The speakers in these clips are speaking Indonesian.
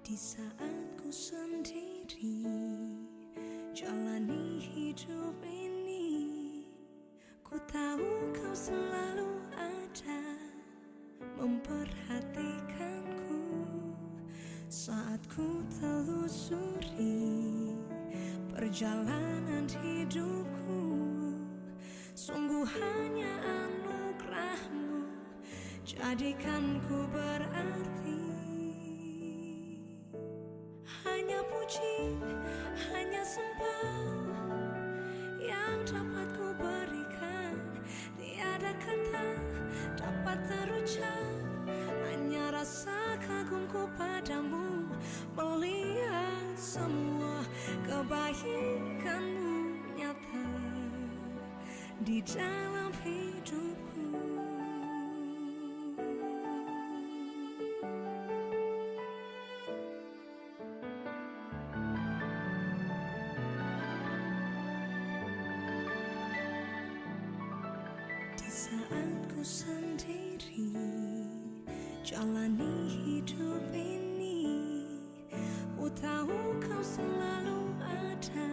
Di saat ku sendiri jalani hidup ini, ku tahu kau selalu ada memperhatikanku saat ku telusuri perjalanan hidupku. Sungguh hanya anugerahmu jadikan ku berarti. Hanya puji, hanya sembah yang dapat ku berikan. Tiada kata dapat terucap, hanya rasa kagumku padamu, melihat semua kebaikanmu nyata di dalam hidupku. Di saat ku sendiri jalani hidup ini, ku tahu kau selalu ada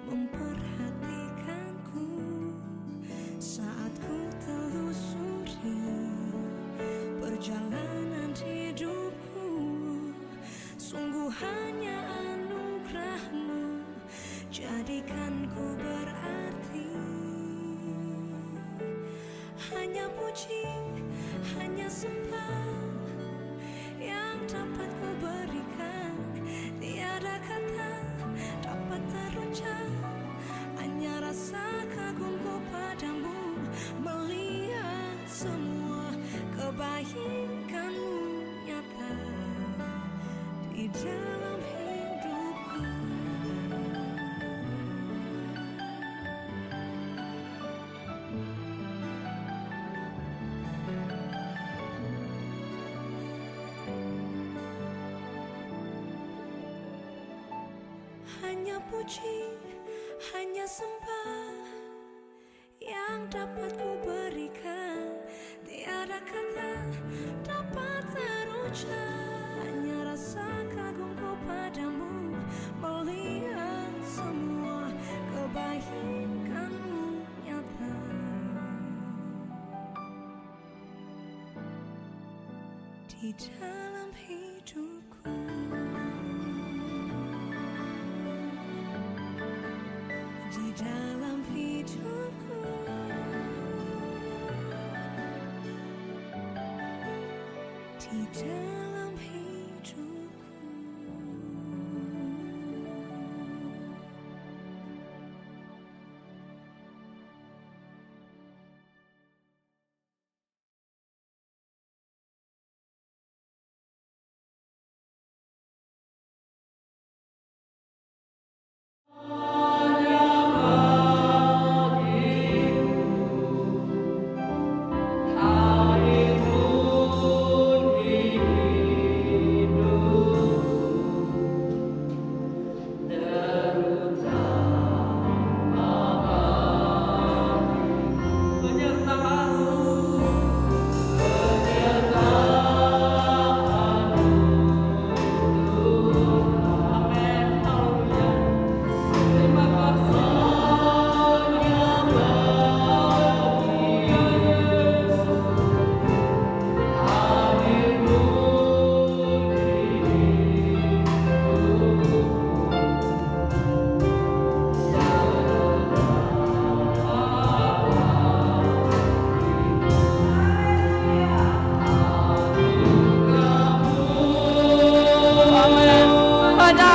memperhatikanku saat ku telusuri perjalanan hidupku. Sungguh hanya anugerahmu jadikan ku berarti. Hanya puji, hanya sembah yang dapat ku berikan. Tiada kata dapat terucap, hanya rasa kagumku padamu, melihat semua kebaikanmu nyata di dalam hidupku. Hanya puji, hanya sembah yang dapat ku berikan. Tiada kata dapat terucap, hanya rasa kagumku padamu, melihat semua kebaikanmu nyata di dalam hidupku. Di dalam hidupku, di dalam hidupku.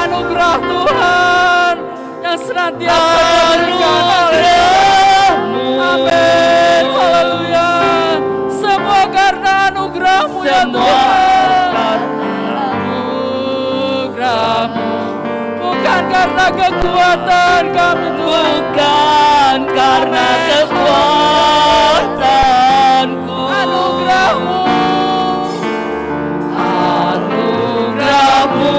Anugerah Tuhan yang senantiasa berikan. Amin. Haleluya. Semua karena anugerah-Mu ya Tuhan. Anugerah-Mu. Bukan karena kekuatan kami Tuhan. Bukan karena kekuatanku. Anugerah-Mu. Anugerah-Mu.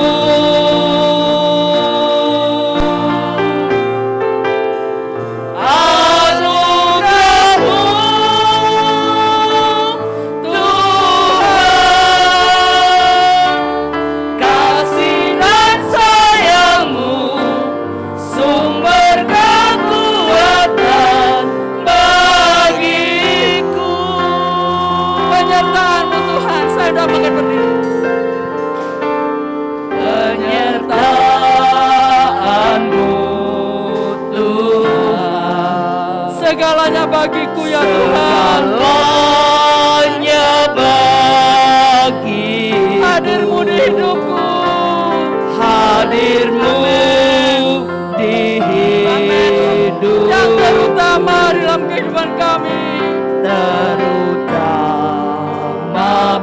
Tuhan, penyertaan-Mu Tuhan. Saya udah makan berdiri. Penyertaan-Mu Tuhan, Segalanya bagiku ya Tuhan. segalanya bagiku. Hadir-Mu di hidupku. Hadir-Mu di hidup, Yang terutama dalam kehidupan kami. terutama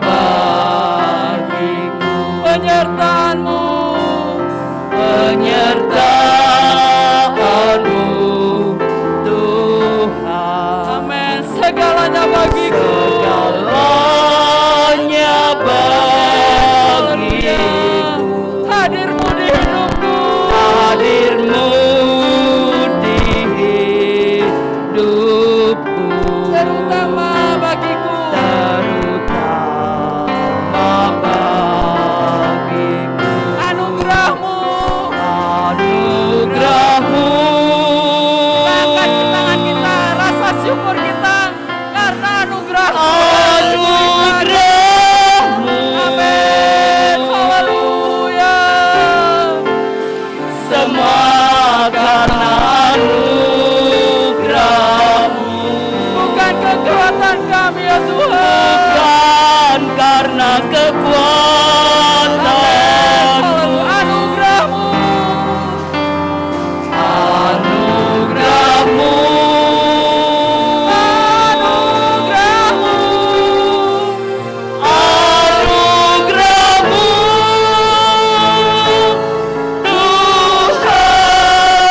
bagiku. Penyertaan-Mu. Penyertaan-Mu Tuhan, Amin. Segalanya bagiku. segalanya bagiku. Hadir-Mu di hidupku. Hadir-Mu di hidupku, Terutama bagiku. terutama bagiku. Anugerah-Mu. Anugerah-Mu, Angkat tangan kita, rasa syukur kita karena anugerah-Mu. anugerah-Mu, Amin. Haleluya. semua karena anugerah-Mu, Bukan kekuatan kami ya Tuhan. bukan karena kekuatan-Mu. Anugerah-Mu. Anugerah-Mu, Anugerah-Mu. anugerah-Mu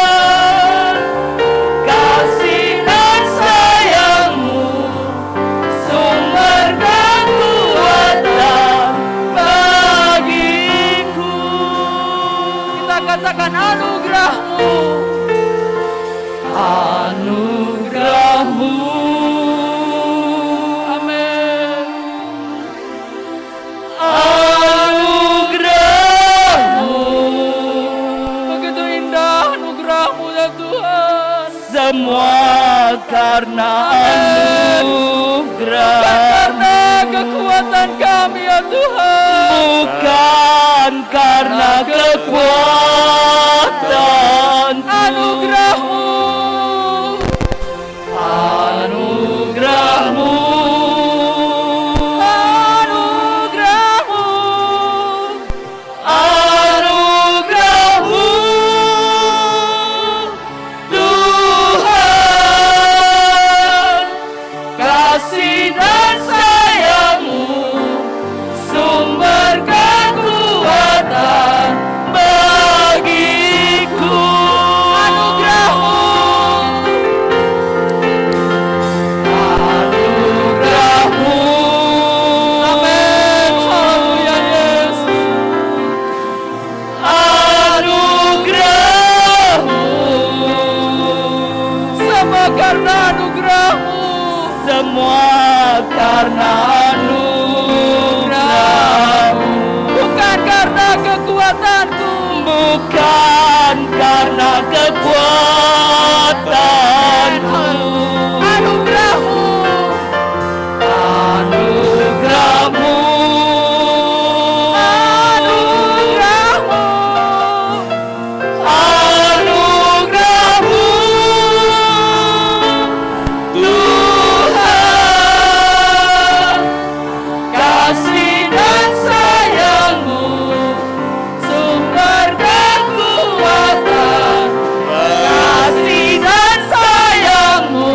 Tuhan, kasih dan sayang-Mu, sumber kekuatan bagiku. Kita katakan anugerah-Mu. Anugerah-Mu, Amin. anugerah-Mu, Begitu indah anugerah-Mu ya Tuhan. semua karena anugerah, Karena kekuatan kami ya Tuhan. bukan karena kekuatan. Anugerah-Mu. Anugerah-Mu, Anugerah-Mu. anugerah-Mu Tuhan, kasih dan sayang-Mu, sumber kekuatan bagiku. Anugerah-Mu. Anugerah-Mu, Amin. Haleluya Yesus. anugerah-Mu, Semua karena anugerah-Mu. semua karena anugerah-Mu, Bukan karena kekuatanku. bukan karena kekuatanmu. Anugerah-Mu. Anugerah-Mu, Anugerah-Mu. anugerah-Mu Tuhan, kasih dan sayang-Mu, sumber kekuatan. Kasih dan sayang-Mu,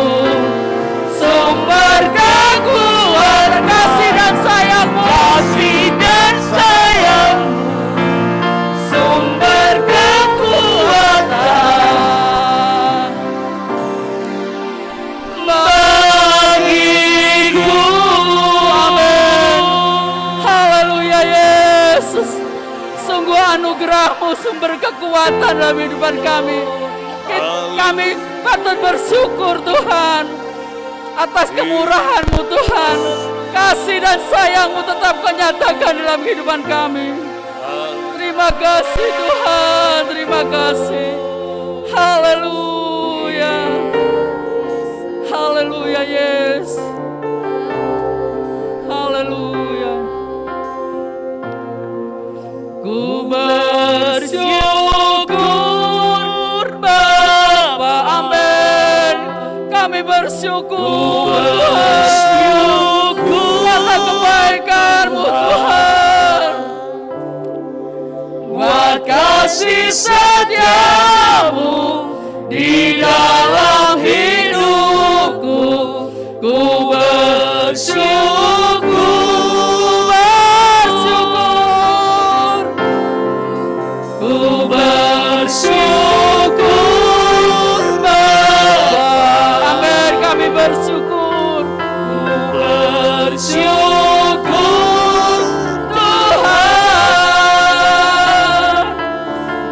sumber kekuatan. Kasih dan sayang-Mu. Kasih dan sayang-Mu, sumber kekuatan bagiku. Amin. Haleluya Yesus. Sungguh anugerah-Mu sumber kekuatan dalam kehidupan kami. Kami patut bersyukur Tuhan atas kemurahan-Mu Tuhan. Kasih dan sayang-Mu tetap Kau nyatakan dalam kehidupan kami. Terima kasih Tuhan, terima kasih. Haleluya. Haleluya Yesus. Haleluya. Haleluya. Ku bersyukur Bapa. Amin. Kami bersyukur. Karena kebaikan-Mu Tuhan. Buat kasih setiamu di dalam hidupku, ku bersyukur, ku bersyukur Bapa. Amin. Kami bersyukur. Ku bersyukur Tuhan,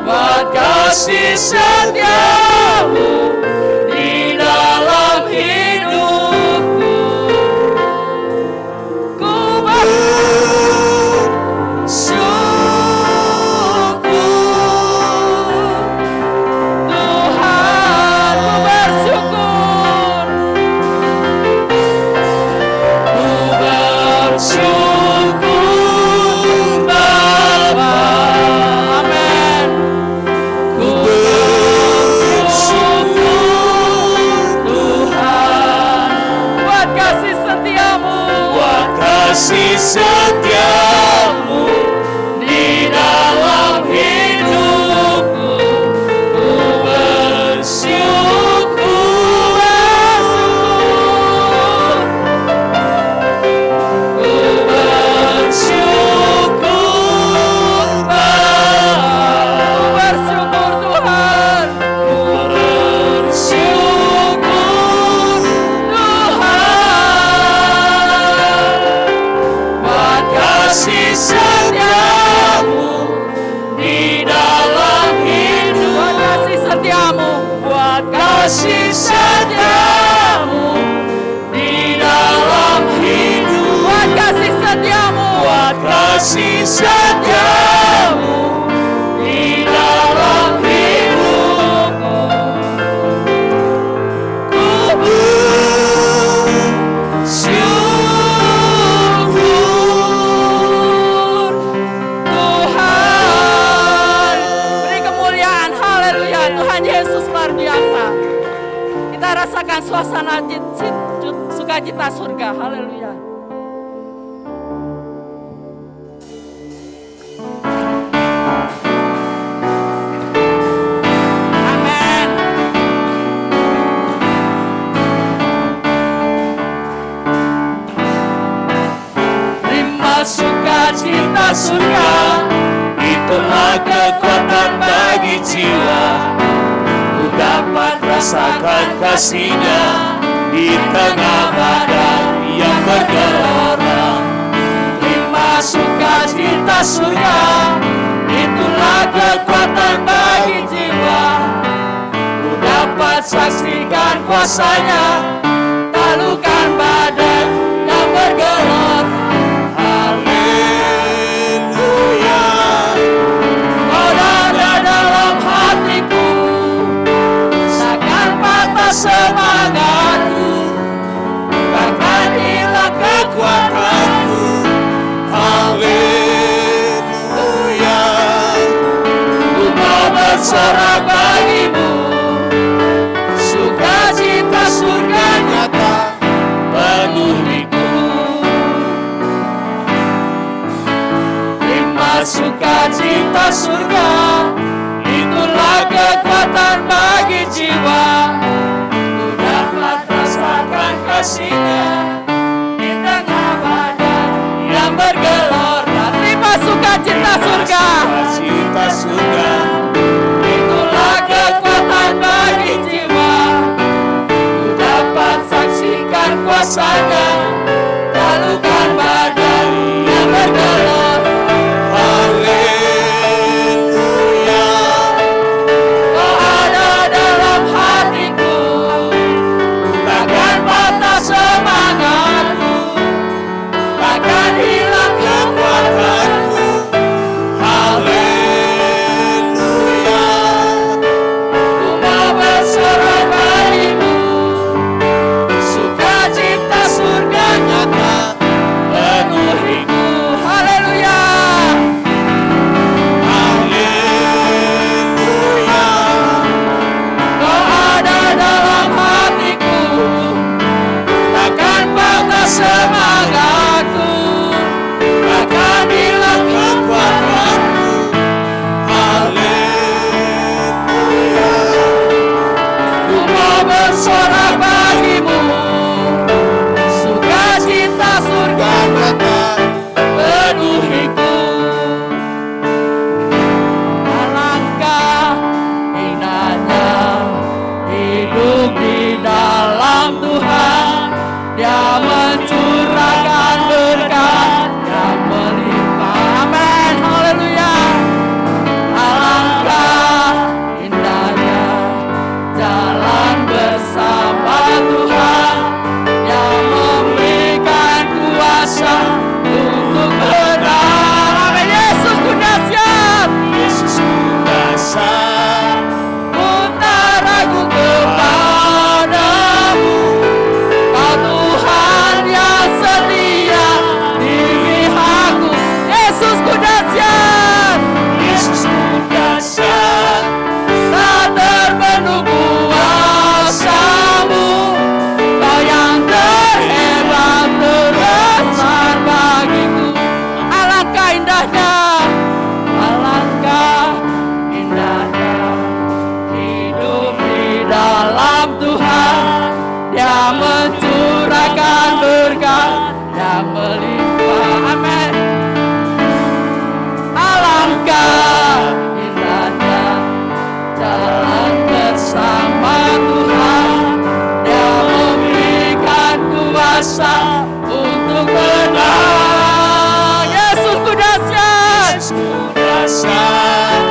buat kasih setiamu di dalam hidupku. Ku bersyukur Tuhan, ku bersyukur. Ku bersyukur Bapa. Amin. Ku bersyukur Tuhan, Buat kasih setiamu. buat kasih setiamu di dalam hidupku. Ku bersyukur, ku bersyukur Bapa. Ku bersyukur Tuhan. Ku bersyukur Tuhan, buat kasih setiamu di dalam hidup. Buat kasih setiamu. Buat kasih setiamu di dalam hidup. Buat kasih setiamu. Buat kasih setiamu di dalam hidupku. Ku bersyukur Tuhan, beri kemuliaan. Haleluya. Tuhan Yesus luar biasa. Kita rasakan suasana sukacita surga. Haleluya. Amin. terima sukacita surga, itulah kekuatan bagi jiwa. Ku dapat rasakan kasih-Nya di tengah badai yang bergelora. Terima sukacita surga, itulah kekuatan bagi jiwa. Ku dapat saksikan kuasa-Nya, talukan badai yang bergelora. Haleluya, kau ada dalam hatiku, takkan patah semangatku, takkan hilang kekuatanku. Haleluya, ku mau bersorak bagimu, sukacita surga nyata penuhiku. Terima sukacita surga, itulah kekuatan bagi jiwa. Ku dapat rasakan kasih-Nya di tengah badai yang bergelora. Terima sukacita surga. Sukacita surga, itulah kekuatan bagi jiwa. Ku dapat saksikan kuasa-Nya, talukan badai yang bergelora. Haleluya, kau ada dalam hatiku, takkan patah semangatku, takkan hilang kekuatanku. Haleluya, ku mau bersorak bagimu, sukacita surga nyata penuh kuasa untuk menang. Amin. Yesus ku dahsyat. Yesus ku dahsyat. Putar aku kepadamu, Kau Tuhan yang setia di pihakku. Yesus ku dahsyat. Yesus ku dahsyat. Tak terbendung kuasa-Mu, Kau yang terhebat terbesar bagiku. Alangkah indahnya, alangkah indahnya hidup di dalam Tuhan. Dia mencurahkan berkat yang melimpah. Amin. Alangkah indahnya jalan bersama Tuhan. Dia memberikan kuasa untuk menang. Yesus ku dahsyat. Yesus ku dahsyat.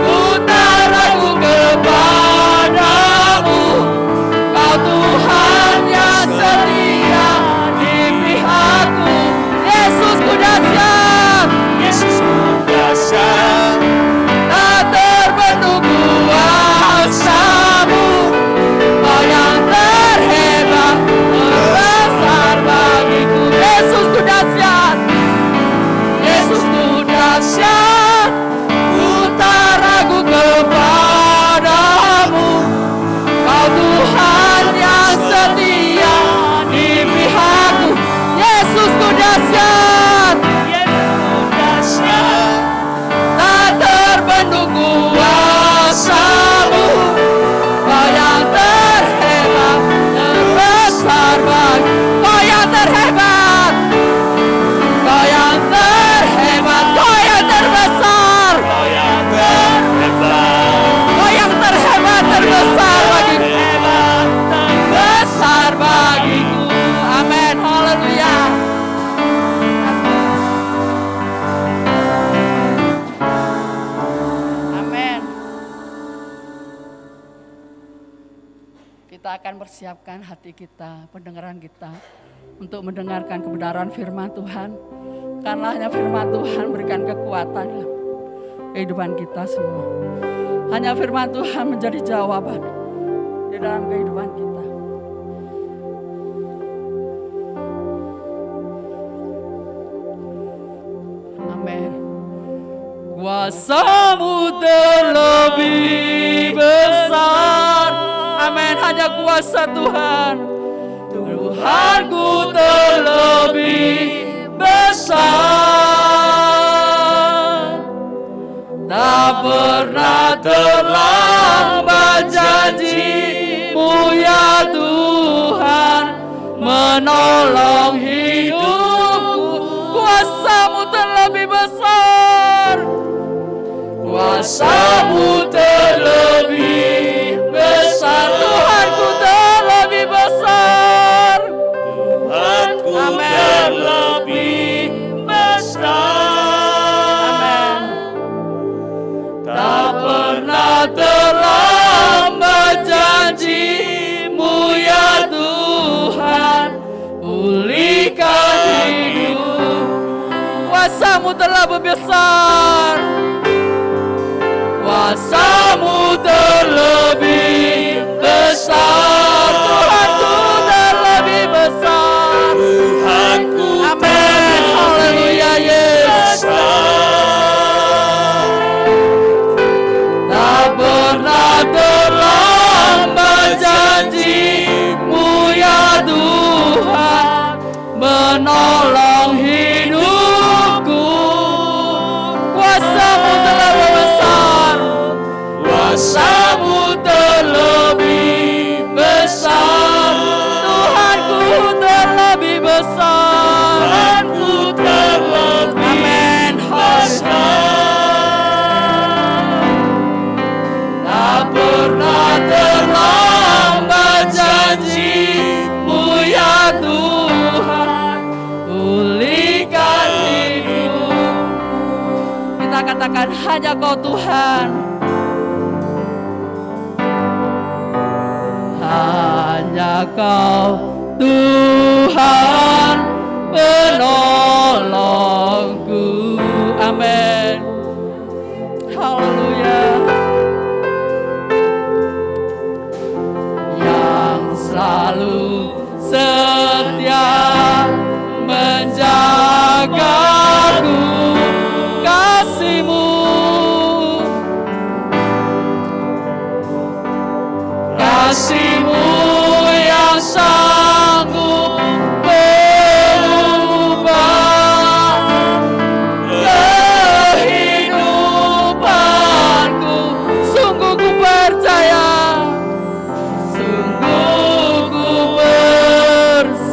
Putar aku kepadamu, Kau Tuhan yang setia di pihakku. Yesus ku dahsyat. Yesus ku dahsyat. Tak terbendung kuasa-Mu, Kau yang terhebat terbesar bagiku. Yesus ku dahsyat. Yesus ku dahsyat. Putar aku kepadamu, Kau Tuhan yang setia di pihakku. Yesus ku dahsyat. Tak terbendung kuasa-Mu, Kau yang terhebat terbesar bagi. Kau yang terhebat, Kau yang terhebat, Kau yang terbesar, Kau yang terhebat. Kau yang terhebat terbesar bagiku. Besar bagiku. Amin. Haleluya. Amin. Kita akan persiapkan hati kita, pendengaran kita untuk mendengarkan kebenaran firman Tuhan. Karena hanya firman Tuhan berikan kekuatan dalam kehidupan kita semua. Hanya firman Tuhan menjadi jawaban di dalam kehidupan kita. Amin. Kuasa-Mu terlebih besar. Amin. Hanya kuasa Tuhan. Tuhanku terlebih besar. Tak pernah terlambat janji-Mu ya Tuhan, menolong hidupku. Kuasa-Mu terlebih besar. Kuasa-Mu terlebih besar. Tuhanku terlebih besar. Tuhanku Amen. terlebih besar. Amin. Tak pernah terlambat janji-Mu ya Tuhan, pulihkan hidup. Kuasa-Mu terlebih besar. Kuasa-Mu terlebih besar. Tuhanku terlebih besar. Tuhanku Amin. Haleluya Yesus. Tak pernah terlambat janji-Mu ya Tuhan, menolong hidupku. Kuasa-Mu terlebih besar. Kuasa-Mu terlebih besar. Tuhanku terlebih besar. Tuhanku terlebih Amin. Tak pernah terlambat janji-Mu ya Tuhan, pulihkan hidupku. Kita katakan hanya Kau Tuhan. Hanya Kau Tuhan, penolongku. Amin. Haleluya. Yang selalu setia menjagaku, kasih-Mu, kasih-Mu yang sanggup mengubah kehidupanku. Sungguh ku percaya, sungguh ku berserah,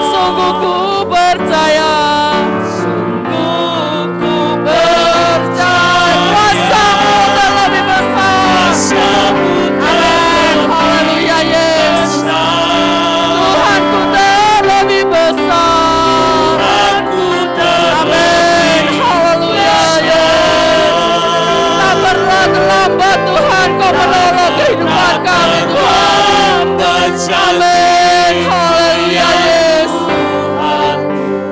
sungguh ku percaya, sungguh ku percaya. Kuasa-Mu terlebih besar. Amin. Haleluya Yesus. Tuhanku terlebih besar. Amin. Haleluya Yesus. Tak pernah terlambat Tuhan, Kau menolong kehidupan kami Tuhan. Amin. Haleluya Yesus.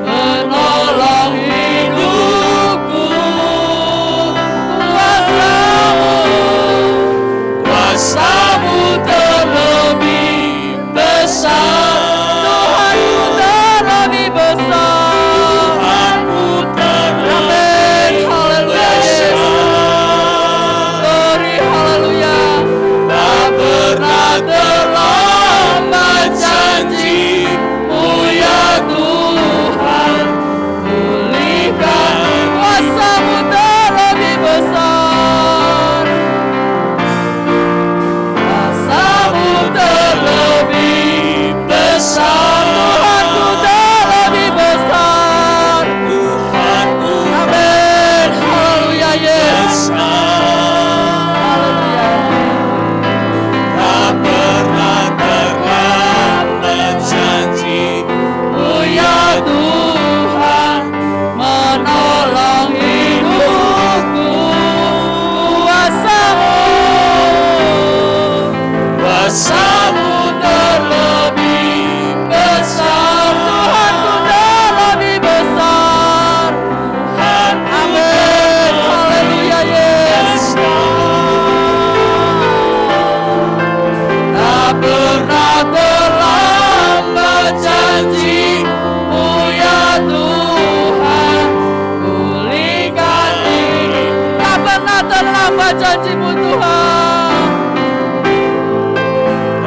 Menolong hidupku. Kuasa-Mu terlebih besar. Tuhanku terlebih besar. Amin. Haleluya Yesus. Glory, haleluya. Tak pernah terlambat janji-Mu ya Tuhan. Pulihkan, kuasa-Mu terlebih besar. Kuasa-Mu terlebih besar. Tuhanku terlebih besar. Amin. Haleluya Yesus. Haleluya. Tak pernah terlambat janji-Mu Ya Tuhan, menolong hidupku. Kuasa-Mu, kuasa-Mu terlebih besar. Tuhanku terlebih besar. Amin. Haleluya Yesus. Tak pernah terlambat janji-Mu ya Tuhan. Pulihkan ini. Tak pernah terlambat janji-Mu Tuhan.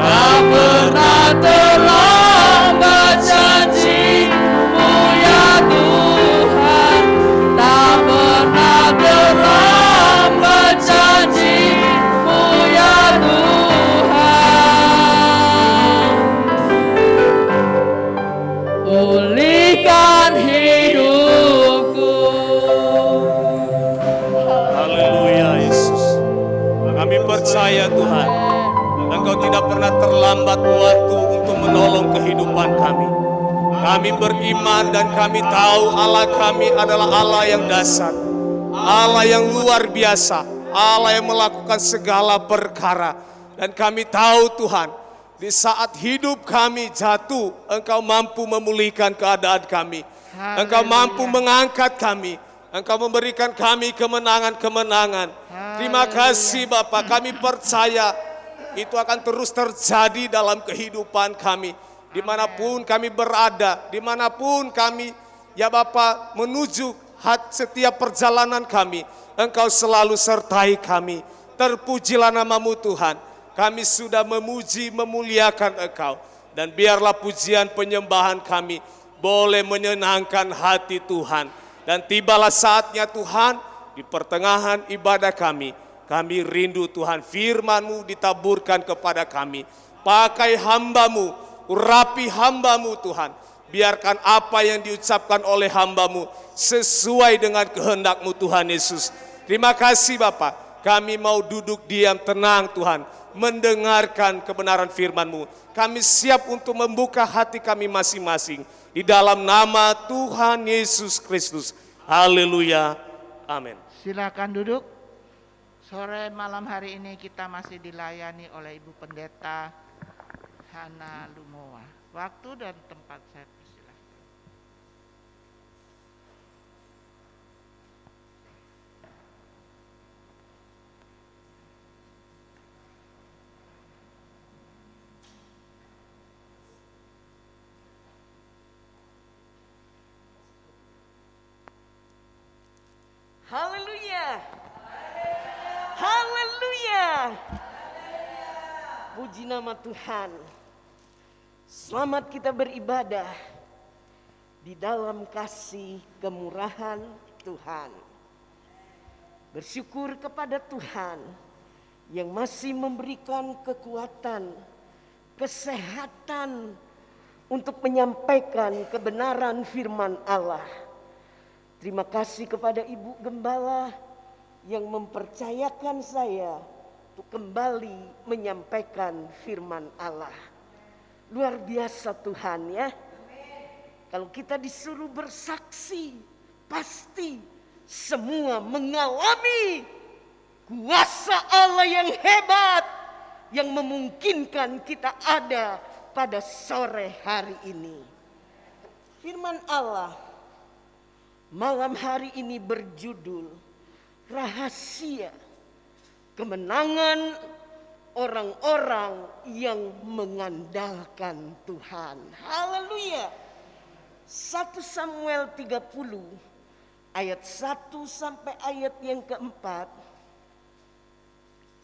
Tak pernah terlambat janji-Mu ya Tuhan. Tak pernah terlambat janji-Mu ya Tuhan. Pulihkan hidupku. Haleluya Yesus. Kami percaya Tuhan, Engkau tidak pernah terlambat waktu untuk menolong kehidupan kami. Kami beriman dan kami tahu Allah kami adalah Allah yang dasar, Allah yang luar biasa, Allah yang melakukan segala perkara. Dan kami tahu Tuhan, di saat hidup kami jatuh, Engkau mampu memulihkan keadaan kami. Engkau mampu mengangkat kami. Engkau memberikan kami kemenangan-kemenangan. Terima kasih Bapa, kami percaya itu akan terus terjadi dalam kehidupan kami. Dimanapun kami berada, dimanapun kami ya Bapa menuju setiap perjalanan kami, Engkau selalu sertai kami. Terpujilah nama-Mu Tuhan. Kami sudah memuji, memuliakan Engkau. Dan biarlah pujian penyembahan kami boleh menyenangkan hati Tuhan. Dan tibalah saatnya Tuhan, di pertengahan ibadah kami rindu Tuhan, firman-Mu ditaburkan kepada kami. Pakai hamba-Mu, urapi hamba-Mu Tuhan. Biarkan apa yang diucapkan oleh hamba-Mu sesuai dengan kehendak-Mu Tuhan Yesus. Terima kasih Bapa, kami mau duduk diam tenang Tuhan, mendengarkan kebenaran firman-Mu. Kami siap untuk membuka hati kami masing-masing. Di dalam nama Tuhan Yesus Kristus. Haleluya. Amin. Silakan duduk. Sore malam hari ini kita masih dilayani oleh Ibu Pendeta Hana Lumowa. Waktu dan tempat saya persilahkan. Haleluya. Haleluya. Puji nama Tuhan. Selamat kita beribadah di dalam kasih kemurahan Tuhan. Bersyukur kepada Tuhan yang masih memberikan kekuatan, kesehatan untuk menyampaikan kebenaran firman Allah. Terima kasih kepada Ibu Gembala yang mempercayakan saya untuk kembali menyampaikan firman Allah. Luar biasa Tuhan ya. Kalau kita disuruh bersaksi, pasti semua mengalami kuasa Allah yang hebat yang memungkinkan kita ada pada sore hari ini. Firman Allah malam hari ini berjudul Rahasia Kemenangan Orang-orang yang mengandalkan Tuhan. Haleluya. 1 Samuel 30 ayat 1 sampai ayat yang keempat.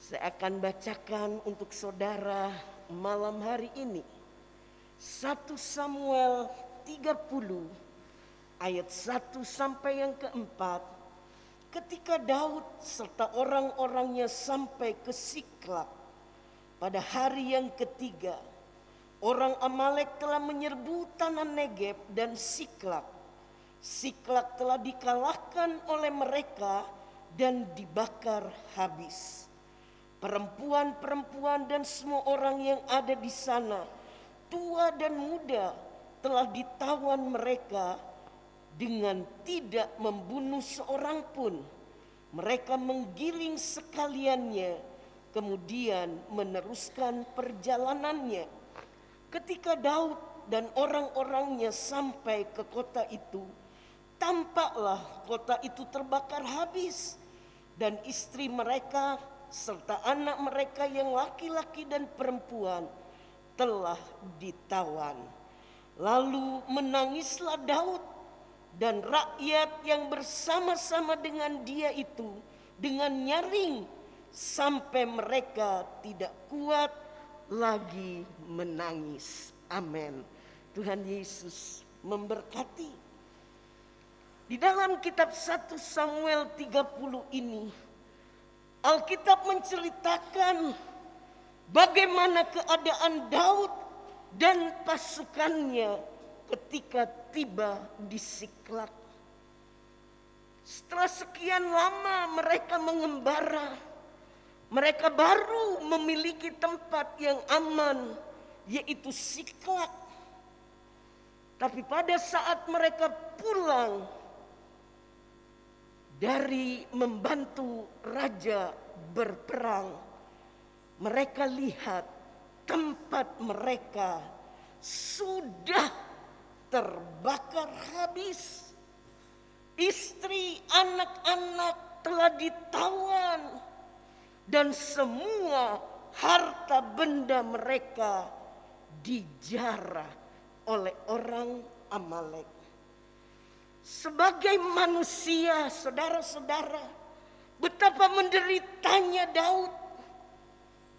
Saya akan bacakan untuk saudara malam hari ini. 1 Samuel 30 ayat 1 sampai yang keempat. Ketika Daud serta orang-orangnya sampai ke Siklak pada hari yang ketiga, orang Amalek telah menyerbu tanah Negeb dan Siklak. Siklak telah dikalahkan oleh mereka dan dibakar habis. Perempuan-perempuan dan semua orang yang ada di sana, tua dan muda, telah ditawan mereka dengan tidak membunuh seorang pun. Mereka menggiling sekaliannya, kemudian meneruskan perjalanannya. Ketika Daud dan orang-orangnya sampai ke kota itu, tampaklah kota itu terbakar habis, dan istri mereka serta anak mereka yang laki-laki dan perempuan telah ditawan. Lalu menangislah Daud dan rakyat yang bersama-sama dengan dia itu dengan nyaring, sampai mereka tidak kuat lagi menangis. Amin. Tuhan Yesus memberkati. Di dalam kitab 1 Samuel 30 ini, Alkitab menceritakan bagaimana keadaan Daud dan pasukannya ketika tiba di Siklak. Setelah sekian lama mereka mengembara, mereka baru memiliki tempat yang aman, yaitu Siklak. Tapi pada saat mereka pulang dari membantu raja berperang, mereka lihat tempat mereka sudah terbakar habis. Istri, anak-anak telah ditawan, dan semua harta benda mereka dijarah oleh orang Amalek. Sebagai manusia, saudara-saudara, betapa menderitanya Daud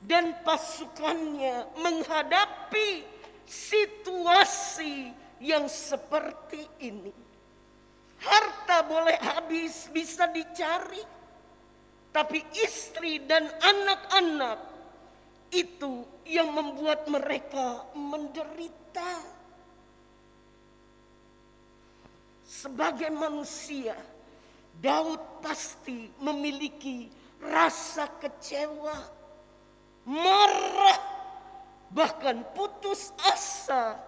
dan pasukannya menghadapi situasi yang seperti ini. Harta boleh habis, bisa dicari, tapi istri dan anak-anak itu yang membuat mereka menderita. Sebagai manusia, Daud pasti memiliki rasa kecewa, marah, bahkan putus asa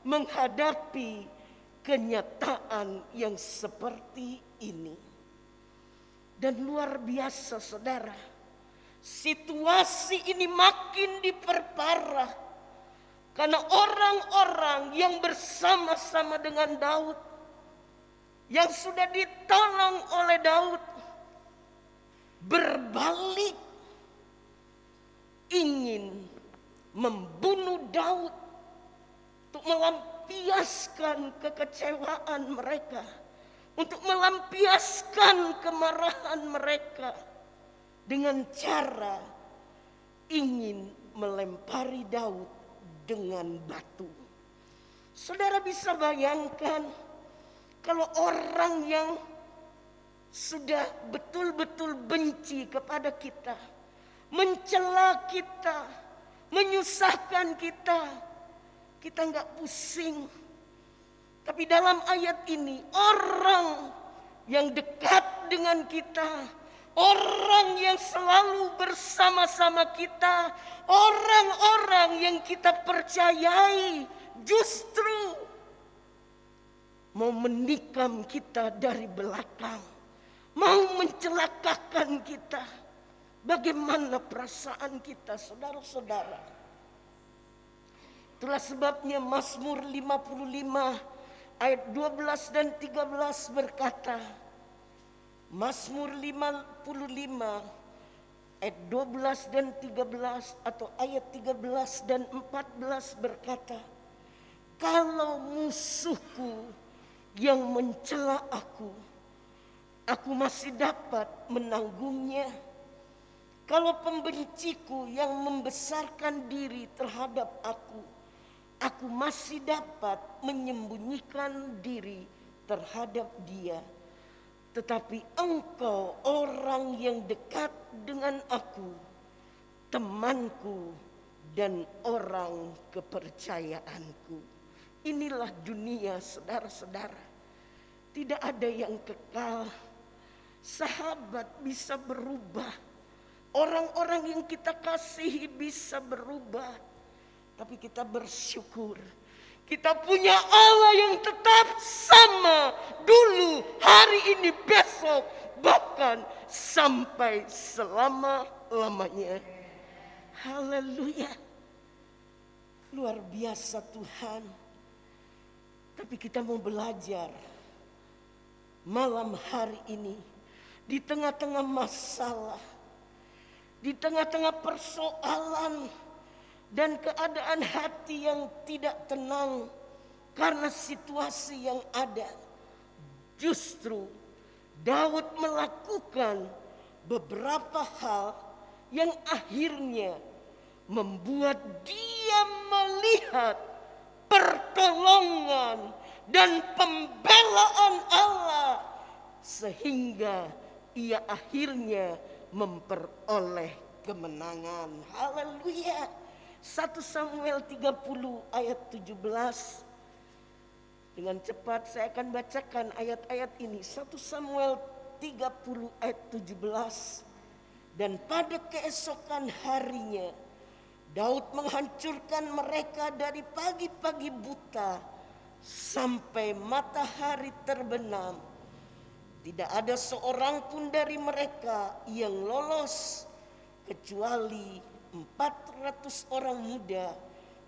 menghadapi kenyataan yang seperti ini. Dan luar biasa saudara, situasi ini makin diperparah karena orang-orang yang bersama-sama dengan Daud, yang sudah ditolong oleh Daud, berbalik ingin membunuh Daud untuk melampiaskan kekecewaan mereka. untuk melampiaskan kemarahan mereka dengan cara ingin melempari Daud dengan batu. Saudara bisa bayangkan kalau orang yang sudah betul-betul benci kepada kita, mencela kita, menyusahkan kita, kita nggak pusing. Tapi dalam ayat ini orang yang dekat dengan kita, orang yang selalu bersama-sama kita, orang-orang yang kita percayai justru mau menikam kita dari belakang, mau mencelakakan kita. Bagaimana perasaan kita, saudara-saudara? Itulah sebabnya Mazmur 55 ayat 12 dan 13 berkata, Mazmur 55 ayat 12 dan 13 atau ayat 13 dan 14 berkata, kalau musuhku yang mencela aku masih dapat menanggungnya. Kalau pembenciku yang membesarkan diri terhadap aku masih dapat menyembunyikan diri terhadap dia. Tetapi engkau orang yang dekat dengan aku, temanku dan orang kepercayaanku. Inilah dunia, saudara-saudara. Tidak ada yang kekal. Sahabat bisa berubah. Orang-orang yang kita kasihi bisa berubah. Tapi kita bersyukur. Kita punya Allah yang tetap sama dulu, hari ini, besok, bahkan sampai selama-lamanya. Haleluya. Luar biasa Tuhan. Tapi kita mau belajar malam hari ini di tengah-tengah masalah, di tengah-tengah persoalan dan keadaan hati yang tidak tenang karena situasi yang ada. Justru Daud melakukan beberapa hal yang akhirnya membuat dia melihat pertolongan dan pembelaan Allah, sehingga ia akhirnya memperoleh kemenangan. Haleluya. 1 Samuel 30 ayat 17. Dengan cepat saya akan bacakan ayat-ayat ini. 1 Samuel 30 ayat 17. Dan pada keesokan harinya Daud menghancurkan mereka dari pagi-pagi buta sampai matahari terbenam. Tidak ada seorang pun dari mereka yang lolos kecuali 400 orang muda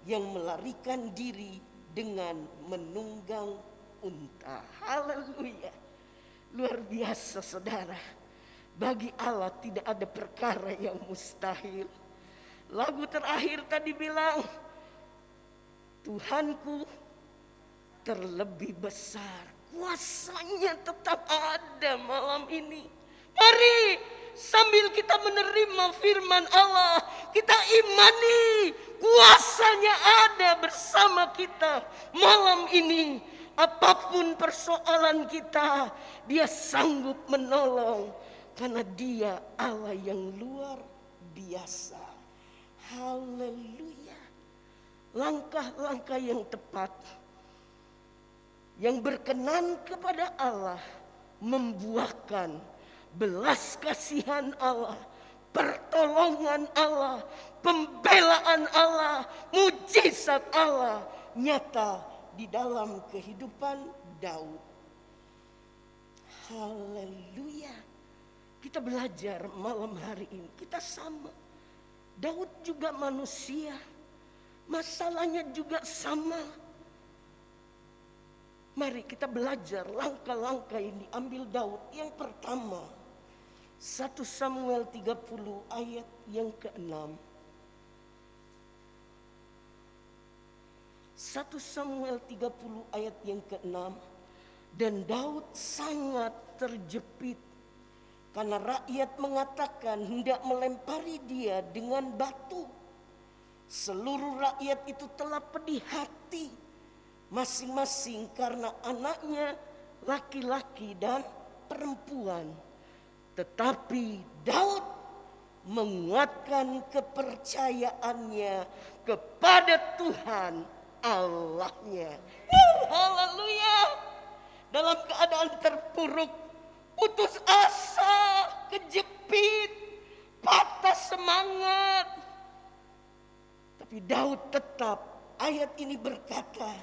yang melarikan diri dengan menunggang unta. Haleluya. Luar biasa saudara. Bagi Allah tidak ada perkara yang mustahil. Lagu terakhir tadi bilang, Tuhanku terlebih besar. Kuasanya tetap ada malam ini. Mari sambil kita menerima firman Allah, kita imani kuasanya ada bersama kita malam ini. Apapun persoalan kita, Dia sanggup menolong karena Dia Allah yang luar biasa. Haleluya. Langkah-langkah yang tepat, yang berkenan kepada Allah, membuahkan belas kasihan Allah, pertolongan Allah, pembelaan Allah, mujizat Allah nyata di dalam kehidupan Daud. Haleluya. Kita belajar malam hari ini, kita sama. Daud juga manusia, masalahnya juga sama. Mari kita belajar langkah-langkah yang diambil Daud. Yang pertama, 1 Samuel 30 ayat yang ke-6. 1 Samuel 30 ayat yang ke-6. Dan Daud sangat terjepit karena rakyat mengatakan hendak melempari dia dengan batu. Seluruh rakyat itu telah pedih hati masing-masing karena anaknya laki-laki dan perempuan. Tetapi Daud menguatkan kepercayaannya kepada Tuhan Allahnya. Haleluya. Dalam keadaan terpuruk, putus asa, kejepit, patah semangat, tapi Daud tetap, ayat ini berkata,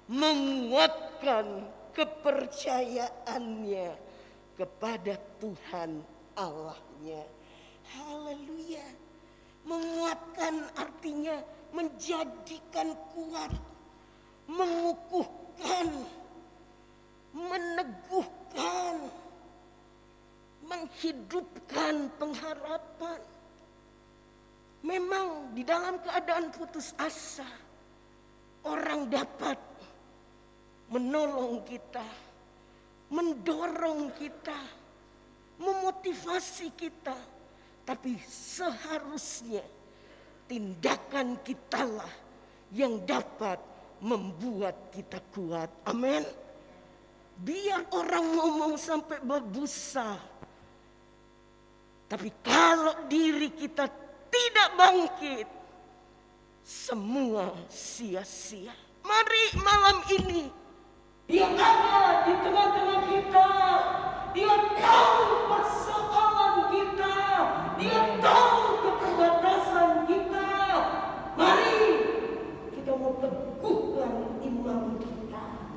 menguatkan kepercayaannya kepada Tuhan Allahnya. Haleluya. Menguatkan artinya menjadikan kuat, mengukuhkan, meneguhkan, menghidupkan pengharapan. Memang di dalam keadaan putus asa, orang dapat menolong kita, mendorong kita, memotivasi kita. Tapi seharusnya tindakan kitalah yang dapat membuat kita kuat. Amin. Biar orang ngomong sampai berbusa, tapi kalau diri kita tidak bangkit, semua sia-sia. Mari malam ini, Dia ada di tengah-tengah kita. Dia tahu persoalan kita. Dia tahu keterbatasan kita. Mari kita mau teguhkan iman kita.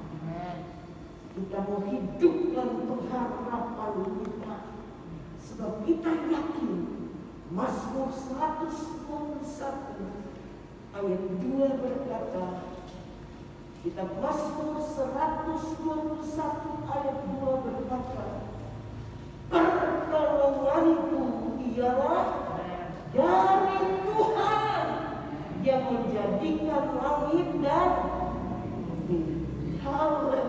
Kita mau hidupkan pengharapan kita. Sebab kita yakin Mazmur 121 ayat 2 berkata, kita Mazmur 121 ayat 2 berkata, pertolonganku ialah dari Tuhan yang menjadikan langit dan bumi. Haleluya.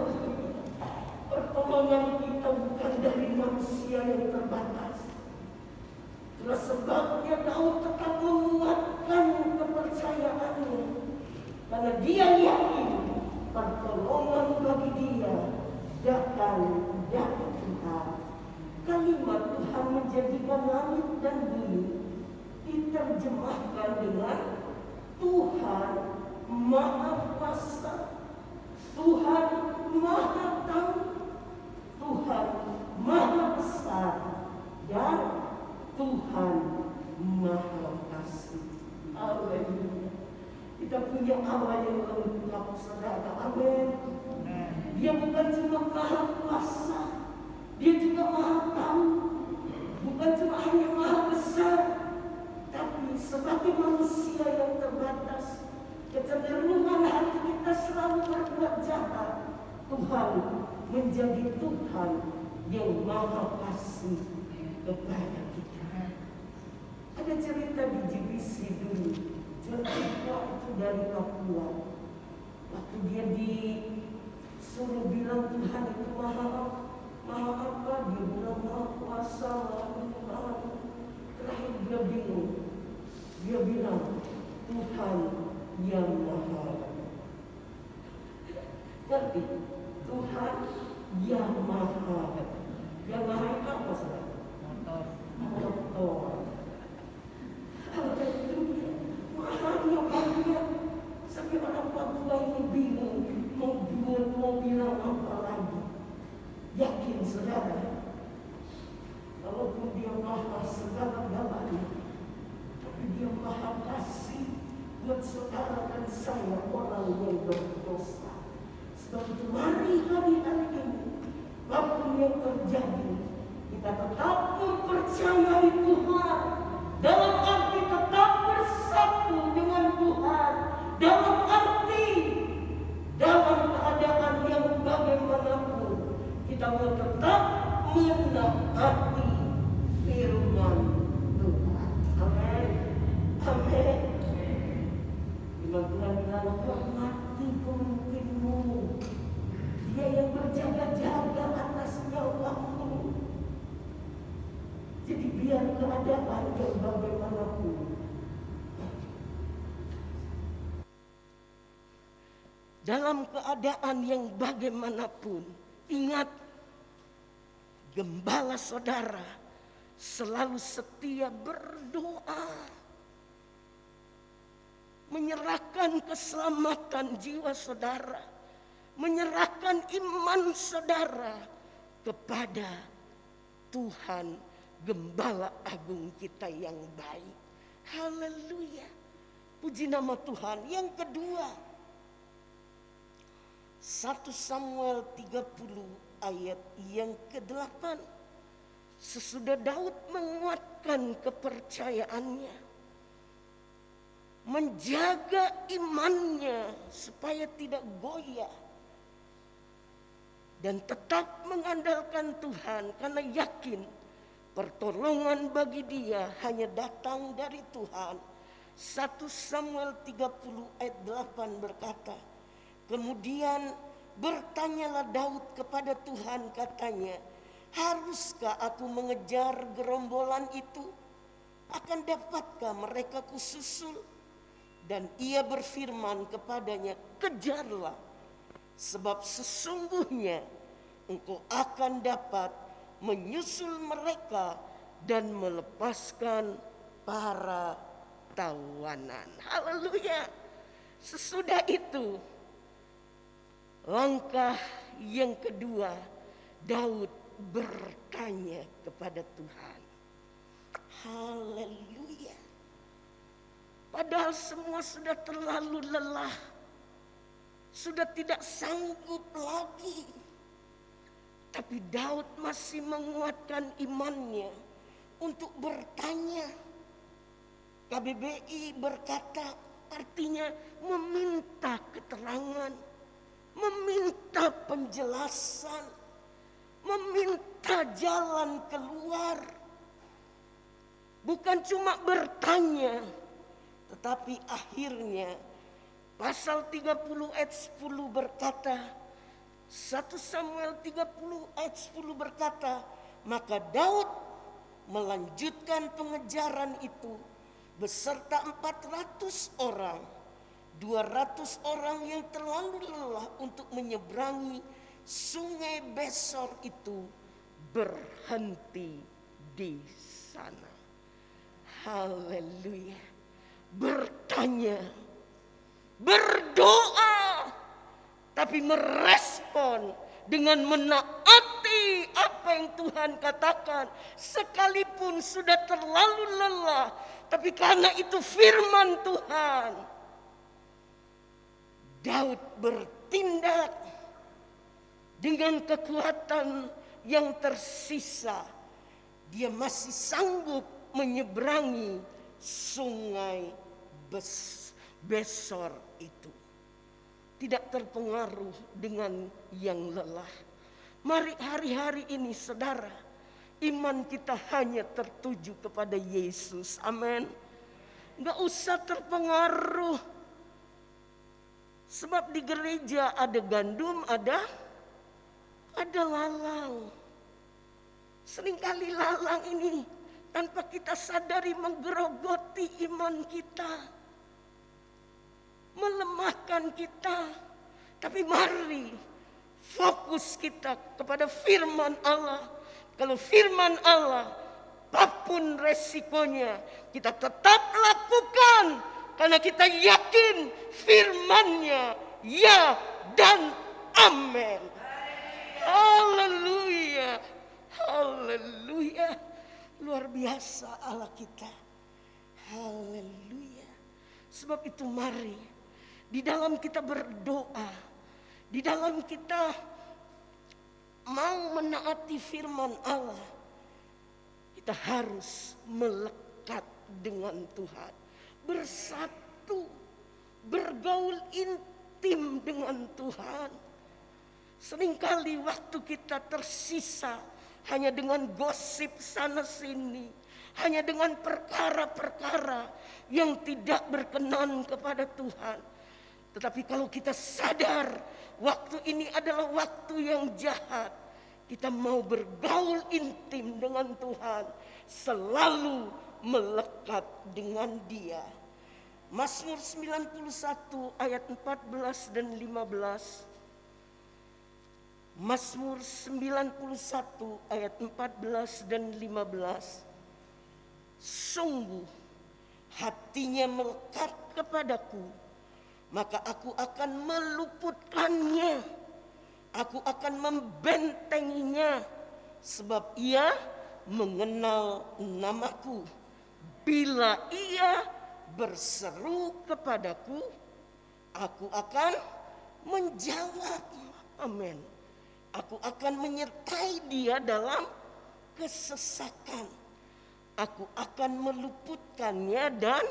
Pertolongan kita bukan dari manusia yang terbatas. Itulah sebabnya Daud tetap menguatkan kepercayaannya. Karena dia yakin pertolongan bagi dia datang dari Tuhan. Kalimat Tuhan menjadikan langit dan bumi diterjemahkan dengan Tuhan Maha Kuasa, Tuhan Maha Tahu, Tuhan Maha Besar, dan Tuhan Maha Kasih. Haleluya. Kita punya Allah yang lengkap, saudara. Amin. Dia bukan cuma Maha Kuasa, Dia juga Maha Tahu. Bukan cuma hanya Maha Besar, tapi sebagai manusia yang terbatas, kecenderungan hati kita selalu berbuat jahat. Tuhan menjadi Tuhan yang Maha Kasih kepada kita. Ada cerita di GBC dulu. Cerita itu dari Papua. Waktu dia disuruh bilang Tuhan itu Maha apa? Dia bilang Maha Kuasa, Maha. Terakhir dia bingung. Dia bilang Tuhan yang Maha. Tapi Tuhan yang Maha. Yang Maha itu apa saudara? Motor. Haleluya. Mahalnya banyak. Sampai orang Papua ini bingung mau bilang apa lagi. Yakin saudara, walaupun Dia Maha segala-galanya, tapi Dia Maha Kasih buat saudara dan saya, orang yang berdosa. Sebab itu mari hari-hari ini, apapun yang terjadi, kita tetap mempercayai Tuhan. Dalam arti tetap bersatu dengan Tuhan. Dalam arti, dalam keadaan yang bagaimanapun, kita mau tetap menaati firman Tuhan. Amin. Amin. Firman Tuhan bilang, hormati pemimpinmu di Dia yang berjaga-jaga atas nyawamu. Jadi biar keadaan yang bagaimanapun, dalam keadaan yang bagaimanapun, ingat, gembala saudara selalu setia berdoa, menyerahkan keselamatan jiwa saudara, menyerahkan iman saudara kepada Tuhan Gembala Agung kita yang baik. Haleluya. Puji nama Tuhan. Yang kedua, 1 Samuel 30 ayat yang ke-8. Sesudah Daud menguatkan kepercayaannya, menjaga imannya supaya tidak goyah, dan tetap mengandalkan Tuhan karena yakin pertolongan bagi dia hanya datang dari Tuhan. 1 Samuel 30 ayat 8 berkata, kemudian bertanyalah Daud kepada Tuhan, katanya, haruskah aku mengejar gerombolan itu? Akan dapatkah mereka kususul? Dan ia berfirman kepadanya, kejarlah, sebab sesungguhnya engkau akan dapat menyusul mereka dan melepaskan para tawanan. Haleluya. Sesudah itu, langkah yang kedua, Daud bertanya kepada Tuhan. Haleluya. Padahal semua sudah terlalu lelah, sudah tidak sanggup lagi. Tapi Daud masih menguatkan imannya untuk bertanya. KBBI berkata, artinya meminta keterangan, meminta penjelasan, meminta jalan keluar. Bukan cuma bertanya, tetapi akhirnya pasal 30 ayat 10 berkata, 1 Samuel 30 ayat 10 berkata, maka Daud melanjutkan pengejaran itu beserta 400 orang. 200 orang yang terlalu lelah untuk menyeberangi sungai Besor itu berhenti di sana. Haleluya. Bertanya, berdoa, tapi merespon dengan menaati apa yang Tuhan katakan. Sekalipun sudah terlalu lelah, tapi karena itu firman Tuhan, Daud bertindak dengan kekuatan yang tersisa. Dia masih sanggup menyeberangi sungai Besor itu. Tidak terpengaruh dengan yang lelah. Mari hari-hari ini saudara, iman kita hanya tertuju kepada Yesus. Amin. Gak usah terpengaruh. Sebab di gereja ada gandum, ada lalang. Seringkali lalang ini tanpa kita sadari menggerogoti iman kita, melemahkan kita. Tapi mari fokus kita kepada firman Allah. Kalau firman Allah, apapun resikonya, kita tetap lakukan. Karena kita yakin firman-Nya ya dan amin. Haleluya. Haleluya. Luar biasa Allah kita. Haleluya. Sebab itu mari di dalam kita berdoa, di dalam kita mau menaati firman Allah, kita harus melekat dengan Tuhan, bersatu, bergaul intim dengan Tuhan. Seringkali waktu kita tersisa hanya dengan gosip sana sini, hanya dengan perkara-perkara yang tidak berkenan kepada Tuhan. Tetapi kalau kita sadar waktu ini adalah waktu yang jahat, kita mau bergaul intim dengan Tuhan, selalu melekat dengan Dia. Mazmur 91 ayat 14 dan 15. Mazmur 91 ayat 14 dan 15. Sungguh hatinya melekat kepadaku, maka aku akan meluputkannya, aku akan membentenginya, sebab ia mengenal namaku. Bila ia berseru kepadaku, aku akan menjawab. Amin. Aku akan menyertai dia dalam kesesakan. Aku akan meluputkannya dan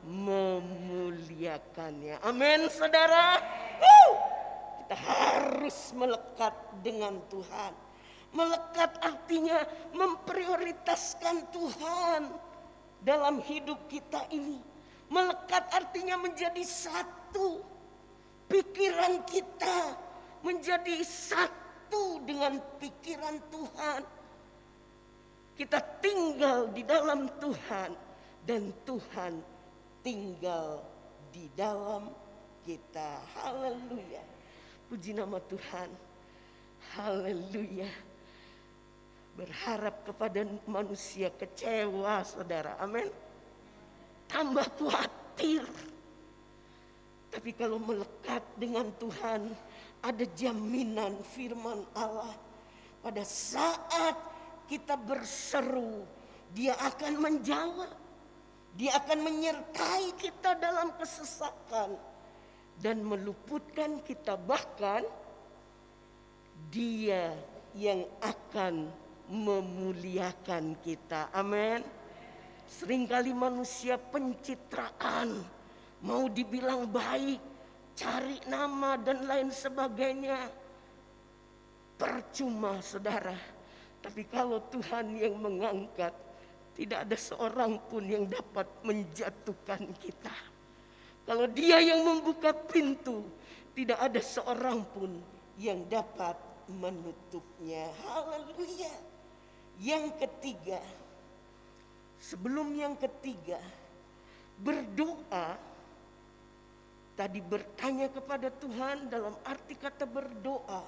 memuliakannya. Amin, saudara. Kita harus melekat dengan Tuhan. Melekat artinya memprioritaskan Tuhan dalam hidup kita ini. Melekat artinya menjadi satu. Pikiran kita menjadi satu dengan pikiran Tuhan. Kita tinggal di dalam Tuhan dan Tuhan tinggal di dalam kita. Haleluya. Puji nama Tuhan. Haleluya. Berharap kepada manusia kecewa, saudara. Amin. Tambah khawatir. Tapi kalau melekat dengan Tuhan, ada jaminan firman Allah. Pada saat kita berseru, Dia akan menjawab. Dia akan menyertai kita dalam kesesakan dan meluputkan kita. Bahkan Dia yang akan memuliakan kita. Amin. Seringkali manusia pencitraan, mau dibilang baik, cari nama dan lain sebagainya. Percuma, saudara. Tapi kalau Tuhan yang mengangkat, tidak ada seorang pun yang dapat menjatuhkan kita. Kalau Dia yang membuka pintu, tidak ada seorang pun yang dapat menutupnya. Haleluya. Yang ketiga, sebelum yang ketiga, berdoa. Tadi bertanya kepada Tuhan dalam arti kata berdoa.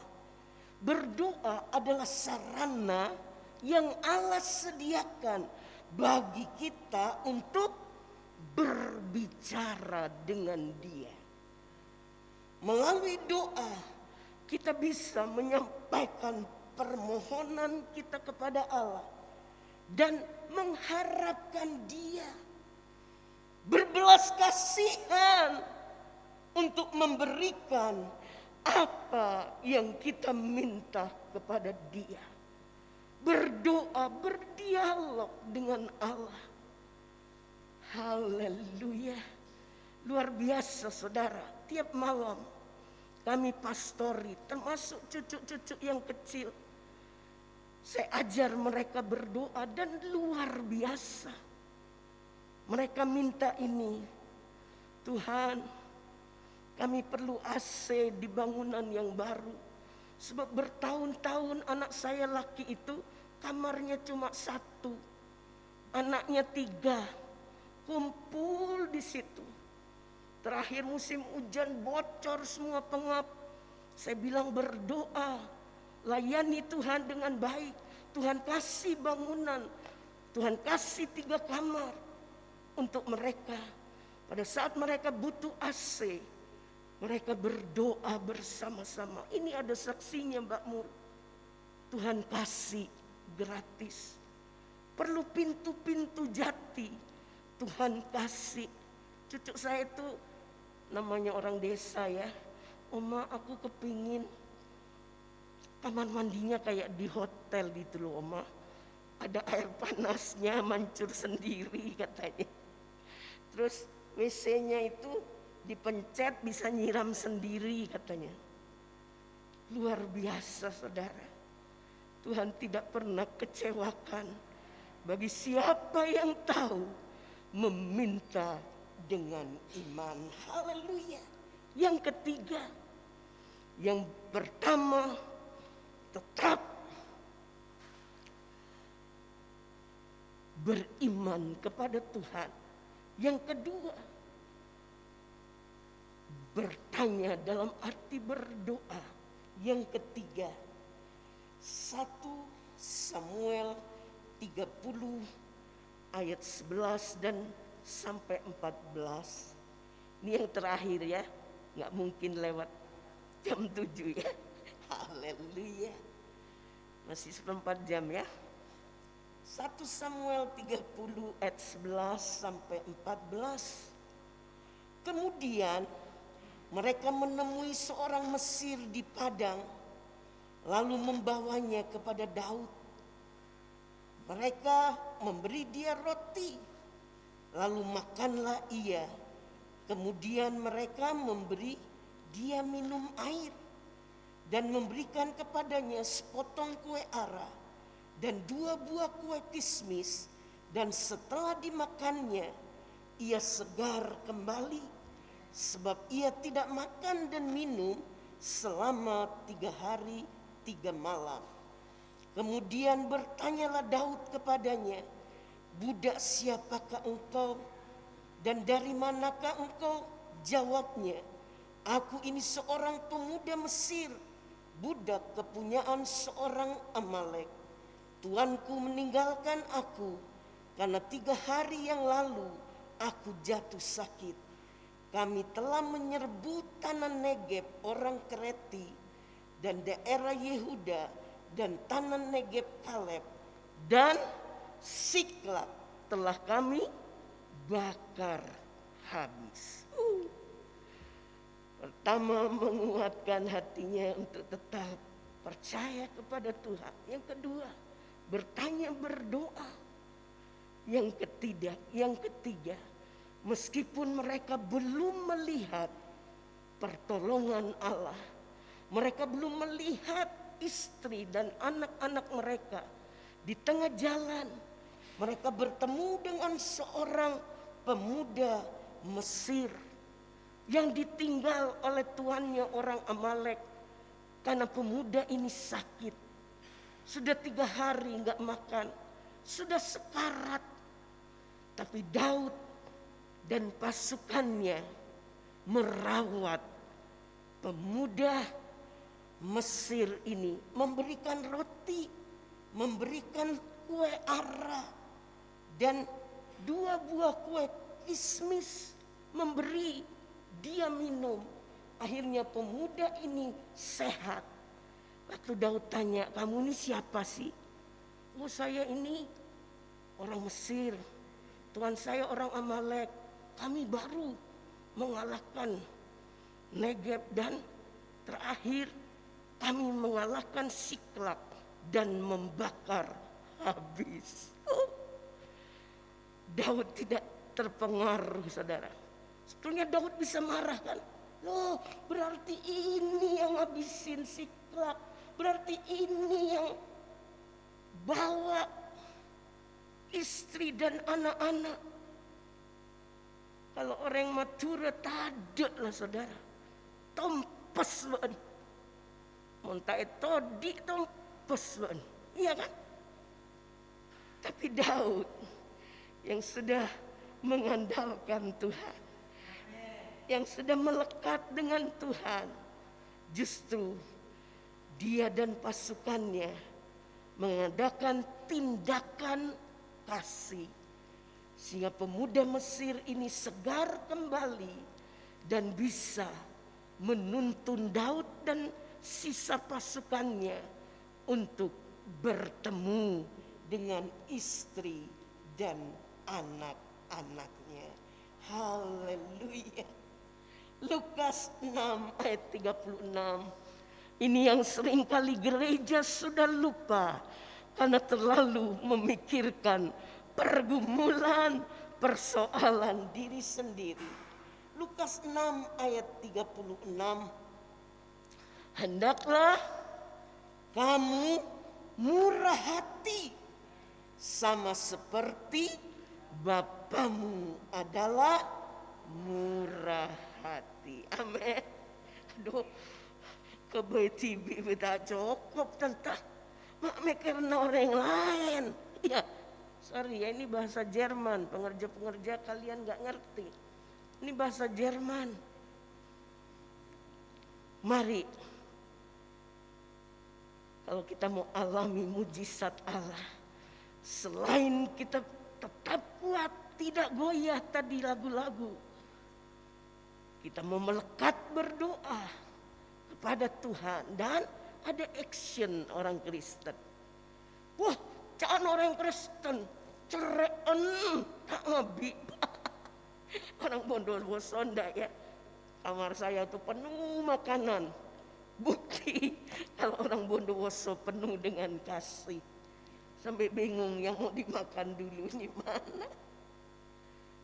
Berdoa adalah sarana yang Allah sediakan bagi kita untuk berbicara dengan Dia. Melalui doa kita bisa menyampaikan permohonan kita kepada Allah dan mengharapkan Dia berbelas kasihan untuk memberikan apa yang kita minta kepada Dia. Berdoa, berdialog dengan Allah. Haleluya. Luar biasa, saudara. Tiap malam kami pastori, termasuk cucu-cucu yang kecil. Saya ajar mereka berdoa dan luar biasa. Mereka minta ini. Tuhan, kami perlu AC di bangunan yang baru. Sebab bertahun-tahun anak saya laki itu kamarnya cuma satu. Anaknya 3. Kumpul di situ. Terakhir musim hujan bocor semua pengap. Saya bilang berdoa. Layani Tuhan dengan baik. Tuhan kasih bangunan. Tuhan kasih 3 kamar untuk mereka. Pada saat mereka butuh AC, mereka berdoa bersama-sama. Ini ada saksinya, Mbak Mur. Tuhan kasih gratis. Perlu pintu-pintu jati, Tuhan kasih. Cucu saya itu namanya orang desa ya. Oma, aku kepingin kamar mandinya kayak di hotel gitu loh, Oma. Ada air panasnya, mancur sendiri katanya. Terus WC-nya itu dipencet bisa nyiram sendiri katanya. Luar biasa, saudara. Tuhan tidak pernah kecewakan bagi siapa yang tahu meminta dengan iman. Haleluya. Yang ketiga, yang pertama, tetap beriman kepada Tuhan. Yang kedua, bertanya dalam arti berdoa. Yang ketiga, 1 Samuel 30 ayat 11 dan sampai 14. Ini yang terakhir ya, nggak mungkin lewat jam 7 ya. Haleluya. Masih 4 jam ya. 1 Samuel 30 ayat 11 sampai 14. Kemudian mereka menemui seorang Mesir di padang, lalu membawanya kepada Daud. Mereka memberi dia roti, lalu makanlah ia. Kemudian mereka memberi dia minum air dan memberikan kepadanya sepotong kue ara dan 2 buah kue kismis. Dan setelah dimakannya, ia segar kembali, sebab ia tidak makan dan minum selama 3 hari 3 malam. Kemudian bertanyalah Daud kepadanya, "Budak siapakah engkau dan dari manakah engkau?" Jawabnya, "Aku ini seorang pemuda Mesir, budak kepunyaan seorang Amalek. Tuanku meninggalkan aku karena 3 hari yang lalu aku jatuh sakit. Kami telah menyerbu tanah Negeb orang Kreti dan daerah Yehuda dan tanah Negeb Kaleb, dan Siklag telah kami bakar habis." Pertama, menguatkan hatinya untuk tetap percaya kepada Tuhan. Yang kedua, bertanya, berdoa. Yang ketiga, meskipun mereka belum melihat pertolongan Allah, mereka belum melihat istri dan anak-anak mereka di tengah jalan, mereka bertemu dengan seorang pemuda Mesir yang ditinggal oleh tuannya orang Amalek karena pemuda ini sakit. Sudah 3 hari nggak makan, sudah sekarat. Tapi Daud dan pasukannya merawat pemuda Mesir ini, memberikan roti, memberikan kue ara dan 2 buah kue kismis, memberi dia minum. Akhirnya pemuda ini sehat. Waktu Daud tanya, "Kamu ini siapa sih?" "Oh, saya ini orang Mesir. Tuan saya orang Amalek. Kami baru mengalahkan Negeb dan terakhir kami mengalahkan Siklag dan membakar habis." Daud tidak terpengaruh, saudara. Sebetulnya Daud bisa marah kan? Loh, berarti ini yang habisin Siklag. Berarti ini yang bawa istri dan anak-anak. Kalau orang Madura tadak lah, saudara. Tompes banget. Montai todi tompes banget. Iya kan? Tapi Daud yang sudah mengandalkan Tuhan, yang sudah melekat dengan Tuhan, justru dia dan pasukannya mengadakan tindakan kasih sehingga pemuda Mesir ini segar kembali dan bisa menuntun Daud dan sisa pasukannya untuk bertemu dengan istri dan anak-anaknya. Haleluya. Lukas 6 ayat 36. Ini yang seringkali gereja sudah lupa karena terlalu memikirkan pergumulan, persoalan diri sendiri. Lukas 6 ayat 36. Hendaklah kamu murah hati sama seperti Bapamu adalah murah hati. Amin. Aduh, kebetibi beda cukup tentang mak mikirna orang lain. Ya, sorry ya, ini bahasa Jerman. Pengerja-pengerja kalian gak ngerti. Ini bahasa Jerman. Mari, kalau kita mau alami mujizat Allah, selain kita tetap kuat, tidak goyah tadi lagu-lagu, kita mau melekat berdoa kepada Tuhan dan ada action orang Kristen. Wah, jangan orang Kristen cereen tak ngabi. Orang Bondowoso ndak ya. Kamar saya tuh penuh makanan. Bukti kalau orang Bondowoso penuh dengan kasih. Sampai bingung yang mau dimakan dulu ini mana.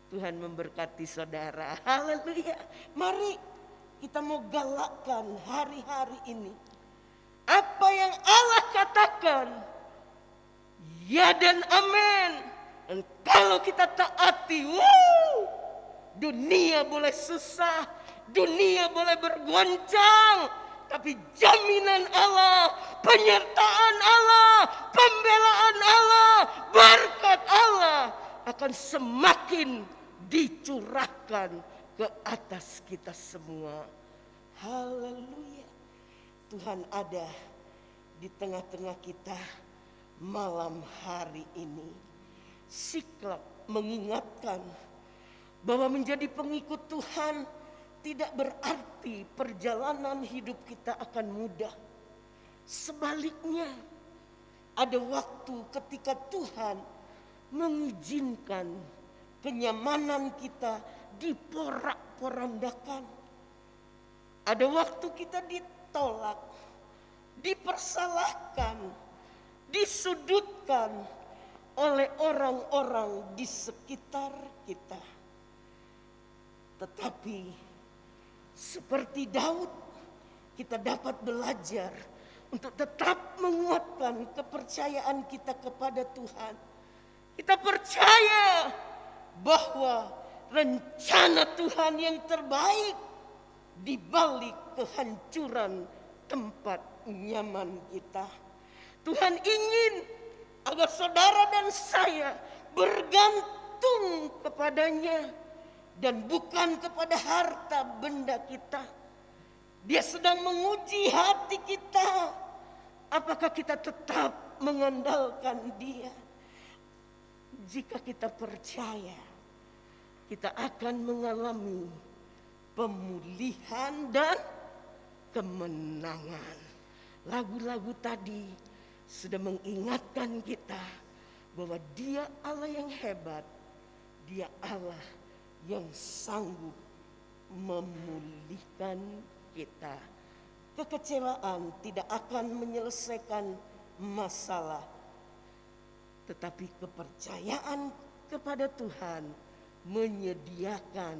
Tuhan memberkati saudara. Haleluya. Mari kita mau galakkan hari-hari ini. Apa yang Allah katakan, ya dan amin. Dan kalau kita taati, dunia boleh susah, dunia boleh bergoncang, tapi jaminan Allah, penyertaan Allah, pembelaan Allah, berkat Allah akan semakin dicurahkan ke atas kita semua. Haleluya. Tuhan ada di tengah-tengah kita malam hari ini. Siklap mengingatkan bahwa menjadi pengikut Tuhan tidak berarti perjalanan hidup kita akan mudah. Sebaliknya, ada waktu ketika Tuhan mengizinkan kenyamanan kita diporak-porandakan. Ada waktu kita ditolak, dipersalahkan, disudutkan oleh orang-orang di sekitar kita. Tetapi seperti Daud, kita dapat belajar untuk tetap menguatkan kepercayaan kita kepada Tuhan. Kita percaya bahwa rencana Tuhan yang terbaik di balik kehancuran tempat nyaman kita. Tuhan ingin agar saudara dan saya bergantung kepadanya dan bukan kepada harta benda kita. Dia sedang menguji hati kita. Apakah kita tetap mengandalkan Dia? Jika kita percaya, kita akan mengalami pemulihan dan kemenangan. Lagu-lagu tadi sudah mengingatkan kita bahwa Dia Allah yang hebat, Dia Allah yang sanggup memulihkan kita. Kekecewaan tidak akan menyelesaikan masalah, tetapi kepercayaan kepada Tuhan menyediakan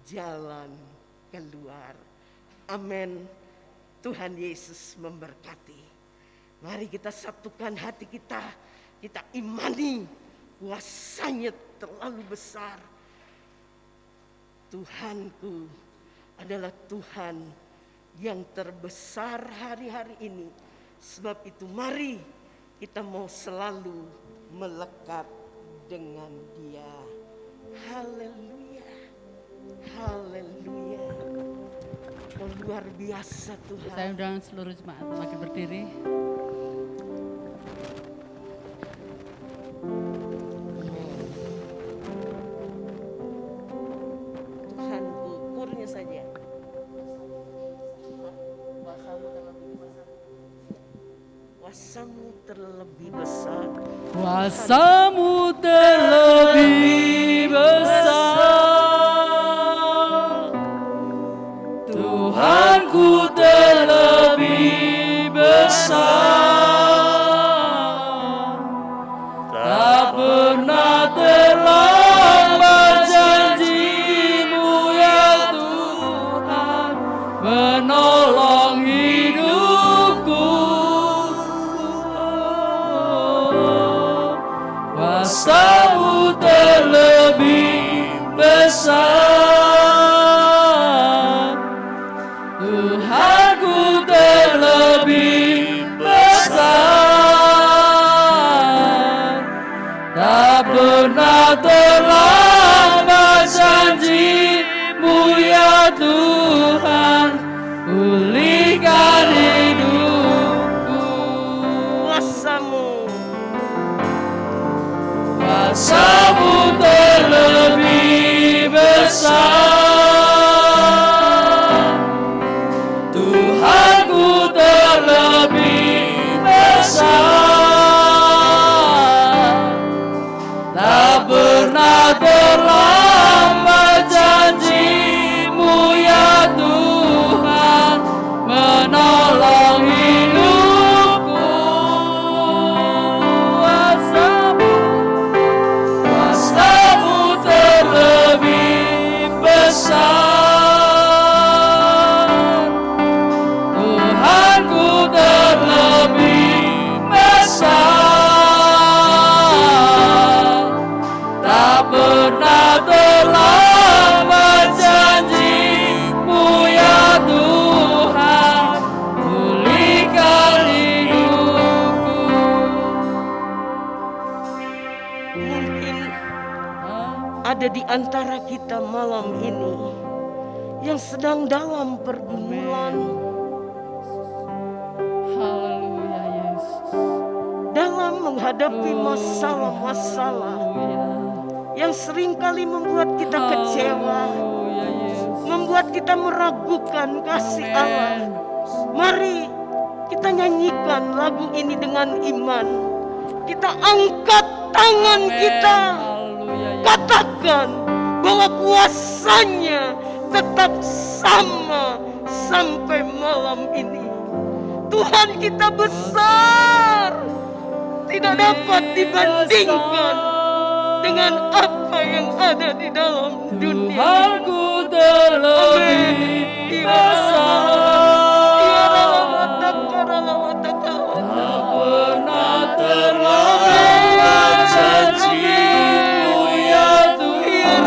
jalan keluar. Amin. Tuhan Yesus memberkati. Mari kita satukan hati kita. Kita imani kuasanya terlalu besar. Tuhanku adalah Tuhan yang terbesar hari-hari ini. Sebab itu mari kita mau selalu melekat dengan Dia. Haleluya. Haleluya. Oh, luar biasa Tuhan. Saya undang seluruh jemaat makin berdiri. Tuhan ukurnya saja. Kuasamu terlebih besar. Kuasamu terlebih besar, Tuhanku terlebih besar, tak pernah terlambat janji-Mu ya Tuhan, menolong hidupku. Kuasa-Mu terlebih besar, terlambat janji-Mu ya Tuhan, pulihkan hidupku. Kuasa-Mu terlebih besar, Tuhanku terlebih besar. Tak pernah terlambat janji-Mu ya Tuhan, menolong hidupku. Kuasa-Mu terlebih besar, Tuhanku terlebih besar. Tak pernah terlambat janji-Mu ya Tuhan, pulihkan hidupku. Mungkin ada di antara kita malam ini yang sedang dalam pergumulan, Haleluya Yesus. dalam menghadapi masalah-masalah yang seringkali membuat kita kecewa, Haleluya Yesus. membuat kita meragukan kasih Allah. Mari kita nyanyikan lagu ini dengan iman. Kita angkat tangan kita, Haleluya Yesus. katakan bahwa kuasanya tetap sama sampai malam ini. Tuhan kita besar, tidak dapat dibandingkan dengan apa yang ada di dalam dunia. Tuhanku terlebih besar. Tak pernah terlambat janji-Mu ya Tuhan,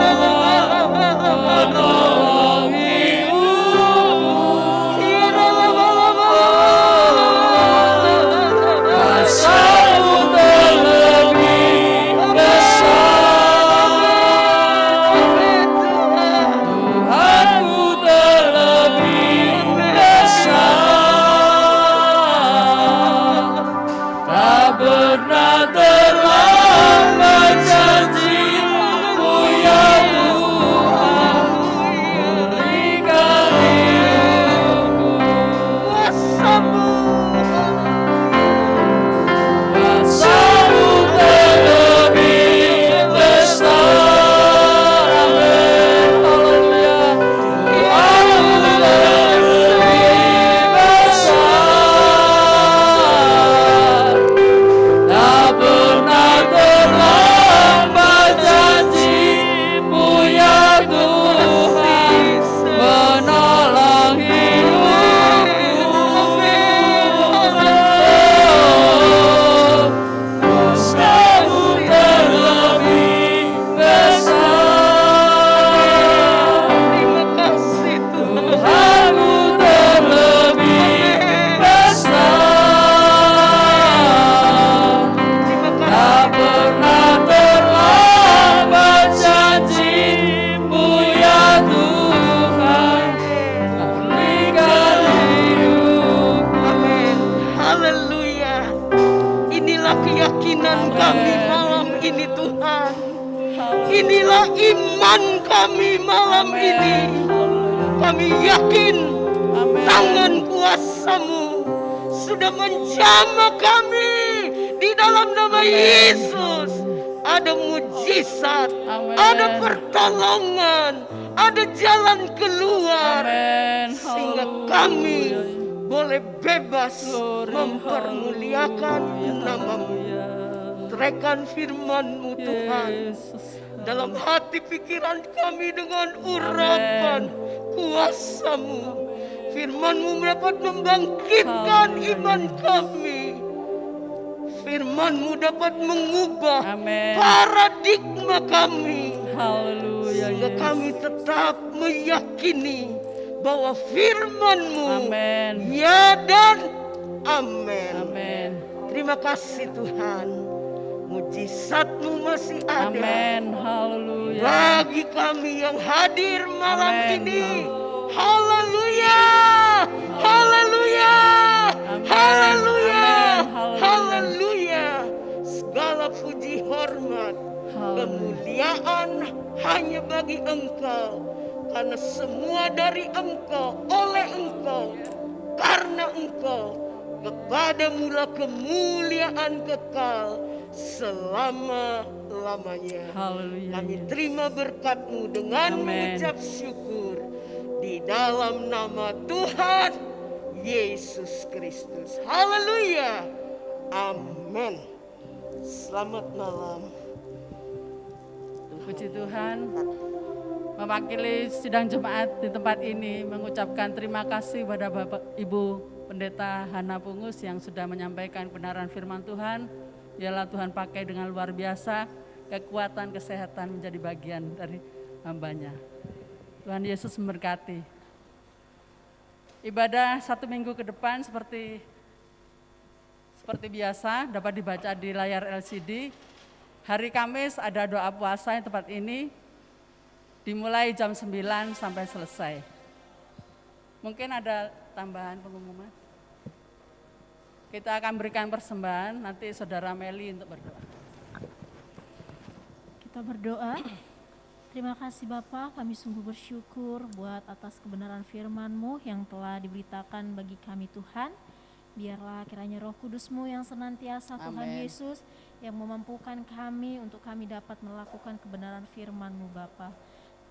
menolong hidupku. Kuasa-Mu terlebih besar, Tuhanku terlebih besar. Tak pernah terlambat janji-Mu ya Tuhan, pulihkan hidupku. Kuasa-Mu terlebih besar. Amin. Haleluya. Tuhanku terlebih besar. Tak pernah terlambat janji-Mu ya Tuhan, menolong hidupku. Kuasa-Mu terlebih besar, Terima kasih Tuhan. Tuhanku terlebih besar. Terima Tak kasih. pernah terlambat janji-Mu ya Tuhan, pulihkan hidupku. Amin. Haleluya. Inilah keyakinan kami malam ini Tuhan. Inilah iman kami malam ini. Kami yakin tangan kuasa-Mu sudah menjamah kami di dalam nama Yesus. Ada mujizat, Amin. ada pertolongan, ada jalan keluar. Amin. Sehingga Haleluya. kami boleh bebas Glory, mempermuliakan haleluya, nama-Mu. haleluya. Teraikan firman-Mu Tuhan Yesus. dalam hati pikiran kami dengan urapan kuasa-Mu. Firman-Mu dapat membangkitkan iman kami. Firman-Mu dapat mengubah Amin. paradigma kami. Haleluya Sehingga Yesus. kami tetap meyakini bahwa firman-Mu Amin. ya dan amin. Amin. Terima kasih Tuhan. mujizat-Mu masih ada. Amin. Haleluya. Bagi kami yang hadir malam Amin. ini. Haleluya. Haleluya. Amin. Haleluya. Amin. Haleluya. Segala puji hormat, Haleluya. kemuliaan hanya bagi Engkau. Karena semua dari Engkau, oleh Engkau, karena Engkau, kepadamu-lah kemuliaan kekal selama-lamanya. Haleluya. Kami terima berkat-Mu dengan Amin. mengucap syukur di dalam nama Tuhan Yesus Kristus. Haleluya. Amin. Selamat malam. Puji Tuhan. Mewakili sidang jemaat di tempat ini mengucapkan terima kasih pada Bapak Ibu Pendeta Hana Pungus yang sudah menyampaikan kebenaran firman Tuhan. Biarlah Tuhan pakai dengan luar biasa, kekuatan, kesehatan menjadi bagian dari hamba-Nya. Tuhan Yesus memberkati. Ibadah 1 minggu ke depan seperti biasa dapat dibaca di layar LCD. Hari Kamis ada doa puasa di tempat ini, dimulai jam 9 sampai selesai. Mungkin ada tambahan pengumuman. Kita akan berikan persembahan, nanti Saudara Meli untuk berdoa. Kita berdoa. Terima kasih Bapak, kami sungguh bersyukur buat atas kebenaran firman-Mu yang telah diberitakan bagi kami Tuhan. Biarlah kiranya Roh Kudus-Mu yang senantiasa Tuhan Amin. Yesus yang memampukan kami untuk kami dapat melakukan kebenaran firman-Mu Bapa.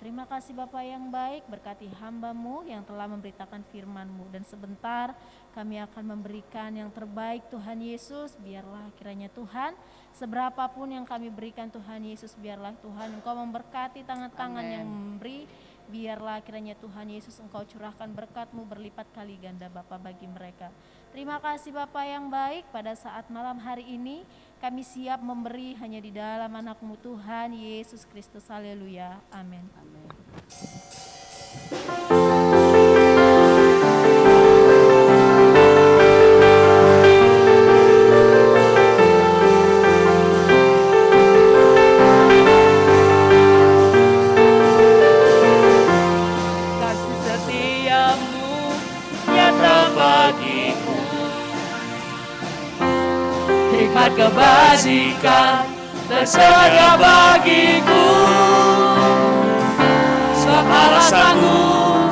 Terima kasih Bapa yang baik, berkati hamba-Mu yang telah memberitakan firman-Mu. Dan sebentar kami akan memberikan yang terbaik Tuhan Yesus. Biarlah kiranya Tuhan, seberapapun yang kami berikan Tuhan Yesus, biarlah Tuhan Engkau memberkati tangan-tangan Amin. yang memberi. Biarlah kiranya Tuhan Yesus Engkau curahkan berkat-Mu berlipat kali ganda Bapa bagi mereka. Terima kasih Bapa yang baik, pada saat malam hari ini kami siap memberi hanya di dalam anak-Mu Tuhan Yesus Kristus. Haleluya. Amin. Amin. Kasih setiamu nyata bagiku, hikmat kebajikan tersedia bagiku. Sebab Allah sanggup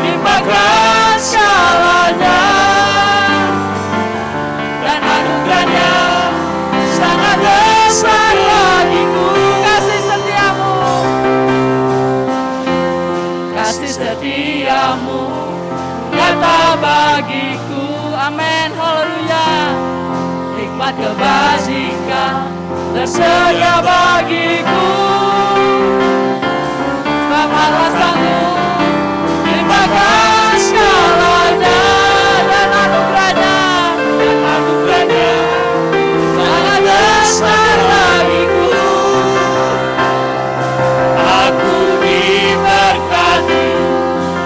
limpahkan segalanya, dan anugerahnya sangat besar bagiku. Kasih setiamu, kasih setiamu nyata bagiku. Amin. Haleluya. Hikmat kebajikan tersedia bagiku. Sebab Allah sanggup limpahkan segalanya, dan anugerahnya sangat besar bagiku. Aku diberkati,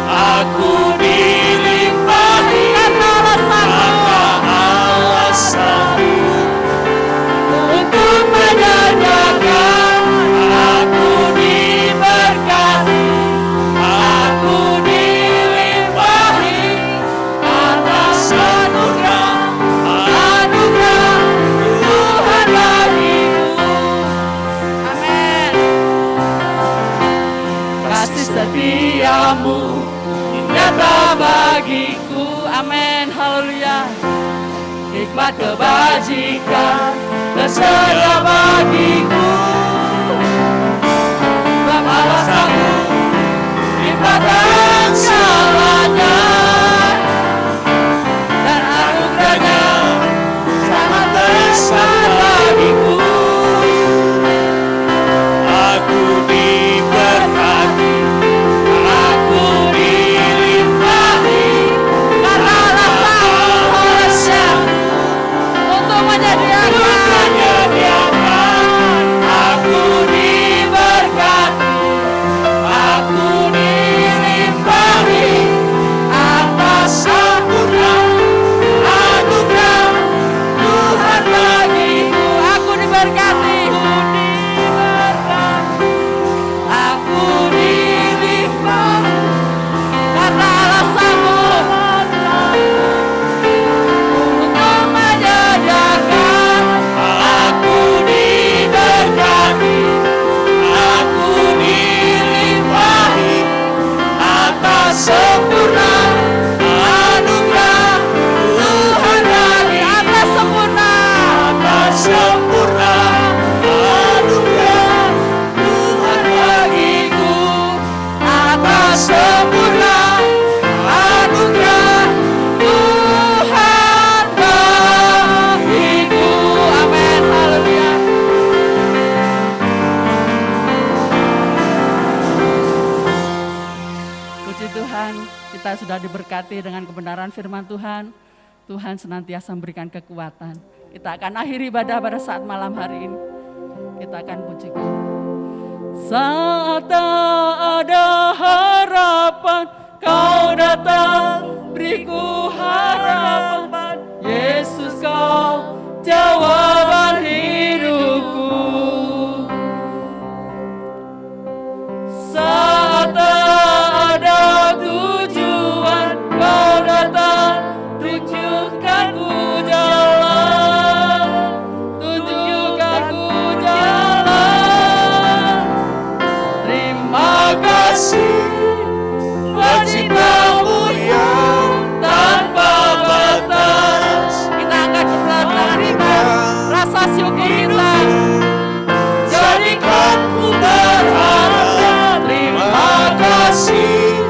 aku dilimpahi, karena Allah sanggup untuk menyanyikan. Aku diberkati, aku dilimpahi atas anugerah Tuhan bagiku. Amin. Kasih setiamu nyata bagiku. Amin. Haleluya. Hikmat kebajikan tersedia bagiku. Sebab Allah sanggup limpahkan segalanya, dan anugerahnya sangat besar bagiku. Aku diberkati, aku dilimpahi, karena Allah sanggup Untuk menyediakan sudah diberkati dengan kebenaran firman Tuhan. Tuhan senantiasa memberikan kekuatan. Kita akan akhiri ibadah pada saat malam hari ini. Kita akan pujikan. Saat tak ada harapan, Kau datang beriku harapan. Yesus, Kau jawaban hidupku. Saat tak ada tujuan, Kau datang tunjukkanku jalan. Tunjukkanku jalan. Terima kasih buat cinta-Mu yang tanpa batas. Kita angkat kedua tangan kita, rasa syukur kita. Jadikanku berharap. Terima kasih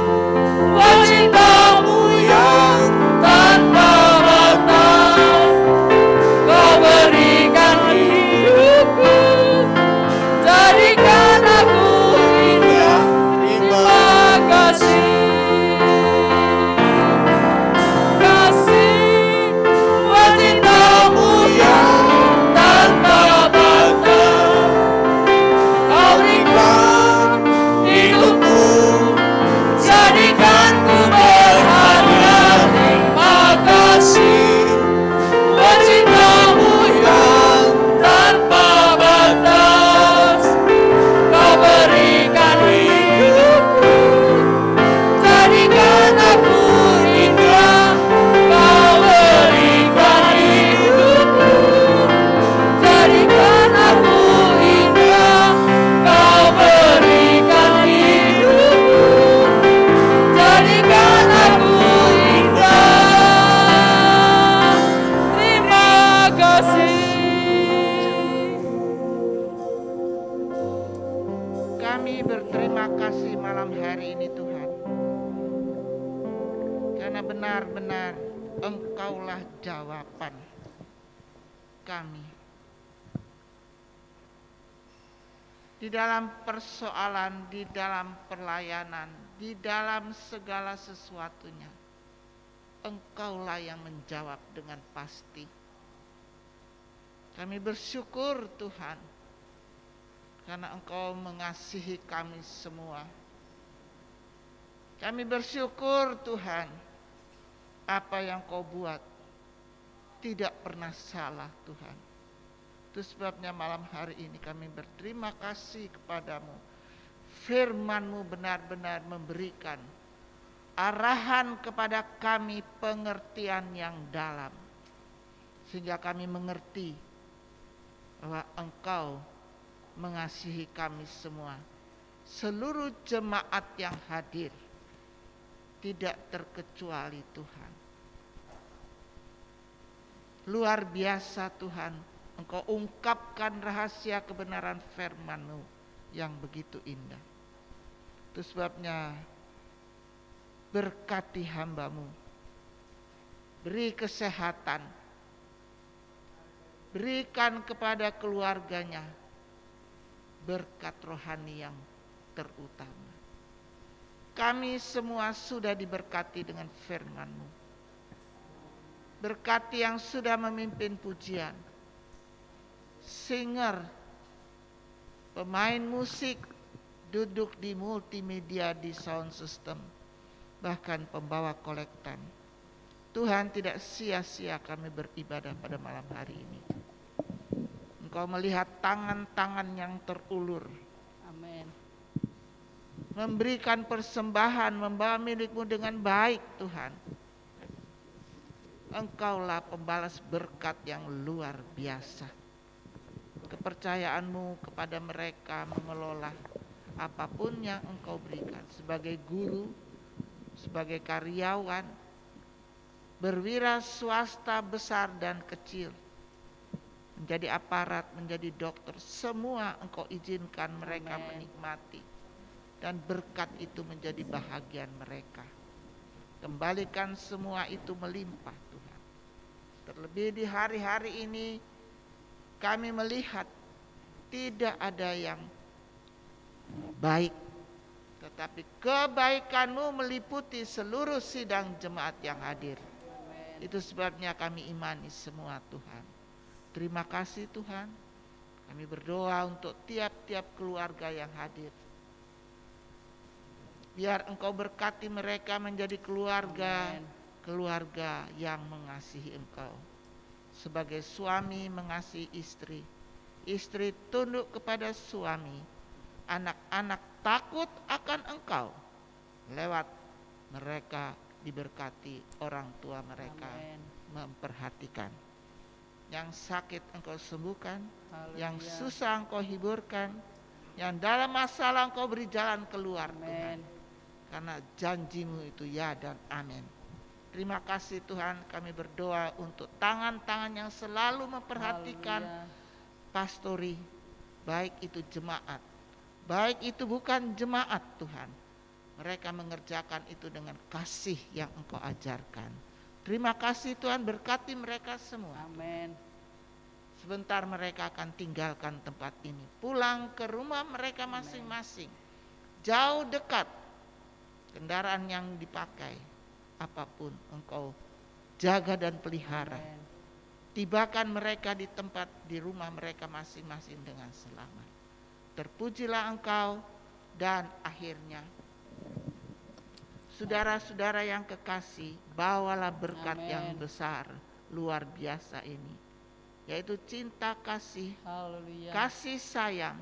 buat cinta-Mu yang tanpa batas. Kau berikan hidupku, jadikan aku indah. Terima kasih. Kasih buat cinta-Mu yang tanpa batas. Kau berikan hidupku, jadikanku berharga. Terima kasih buat cinta-Mu yang tanpa batas. Kau berikan hidupku, jadikan aku indah. Kau berikan hidupku, jadikan aku indah. Kau berikan hidupku, jadikan aku indah. Terima kasih. Kami berterima kasih malam hari ini Tuhan, karena benar-benar Engkaulah jawaban kami. Di dalam persoalan, di dalam pelayanan, di dalam segala sesuatunya, Engkaulah yang menjawab dengan pasti. Kami bersyukur Tuhan, karena Engkau mengasihi kami semua. Kami bersyukur Tuhan, apa yang Kau buat tidak pernah salah Tuhan. Itu sebabnya malam hari ini kami berterima kasih kepadamu. Firman-Mu benar-benar memberikan arahan kepada kami, pengertian yang dalam, sehingga kami mengerti bahwa Engkau mengasihi kami semua. Seluruh jemaat yang hadir, tidak terkecuali Tuhan. Luar biasa Tuhan, Engkau ungkapkan rahasia kebenaran firman-Mu yang begitu indah. Itu sebabnya berkati hamba-Mu, beri kesehatan, berikan kepada keluarganya berkat rohani yang terutama. Kami semua sudah diberkati dengan firman-Mu. Berkati yang sudah memimpin pujian, singer, pemain musik, duduk di multimedia, di sound system, bahkan pembawa kolektan. Tuhan, tidak sia-sia kami beribadah pada malam hari ini. Engkau melihat tangan-tangan yang terulur, Amin. memberikan persembahan, membawa milik-Mu dengan baik Tuhan. Engkaulah pembalas berkat yang luar biasa. Kepercayaan-Mu kepada mereka mengelola apapun yang Engkau berikan, sebagai guru, sebagai karyawan, berwira swasta besar dan kecil, menjadi aparat, menjadi dokter, semua Engkau izinkan mereka Amen. menikmati, dan berkat itu menjadi bahagian mereka. Kembalikan semua itu melimpah Tuhan. Terlebih di hari-hari ini kami melihat tidak ada yang baik tetapi kebaikan-Mu meliputi seluruh sidang jemaat yang hadir. Itu sebabnya kami imani semua Tuhan. Terima kasih Tuhan. Kami berdoa untuk tiap-tiap keluarga yang hadir. Biar Engkau berkati mereka menjadi keluarga yang mengasihi Engkau. Sebagai suami mengasihi istri, istri tunduk kepada suami, anak-anak takut akan Engkau. Lewat mereka diberkati orang tua mereka. Amen. Memperhatikan. Yang sakit Engkau sembuhkan, Haleluya. yang susah Engkau hiburkan, yang dalam masalah Engkau beri jalan keluar Amen. Tuhan. Karena janji-Mu itu ya dan amin. Terima kasih Tuhan, kami berdoa untuk tangan-tangan yang selalu memperhatikan Haleluya. pastori, baik itu jemaat, baik itu bukan jemaat Tuhan. Mereka mengerjakan itu dengan kasih yang Engkau ajarkan. Terima kasih Tuhan, berkati mereka semua. Amin. Sebentar mereka akan tinggalkan tempat ini, pulang ke rumah mereka masing-masing. Jauh dekat, kendaraan yang dipakai, apapun Engkau jaga dan pelihara. Amin. Tibakan mereka di tempat, di rumah mereka masing-masing dengan selamat. Terpujilah Engkau, dan akhirnya saudara-saudara yang kekasih, bawalah berkat Amin. yang besar, luar biasa ini, yaitu cinta kasih, Haleluya. kasih sayang,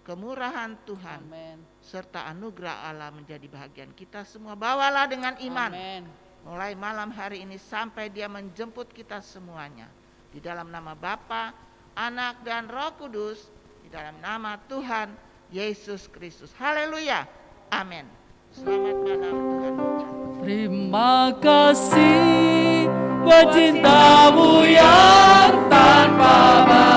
kemurahan Tuhan, Amin. serta anugerah Allah menjadi bahagian kita semua. Bawalah dengan iman, Amin. mulai malam hari ini sampai Dia menjemput kita semuanya. Di dalam nama Bapa, Anak, dan Roh Kudus, di dalam nama Tuhan Yesus Kristus. Haleluya. Amin. Selamat malam, Tuhan memberkati. Terima kasih buat cinta-Mu yang tanpa batas.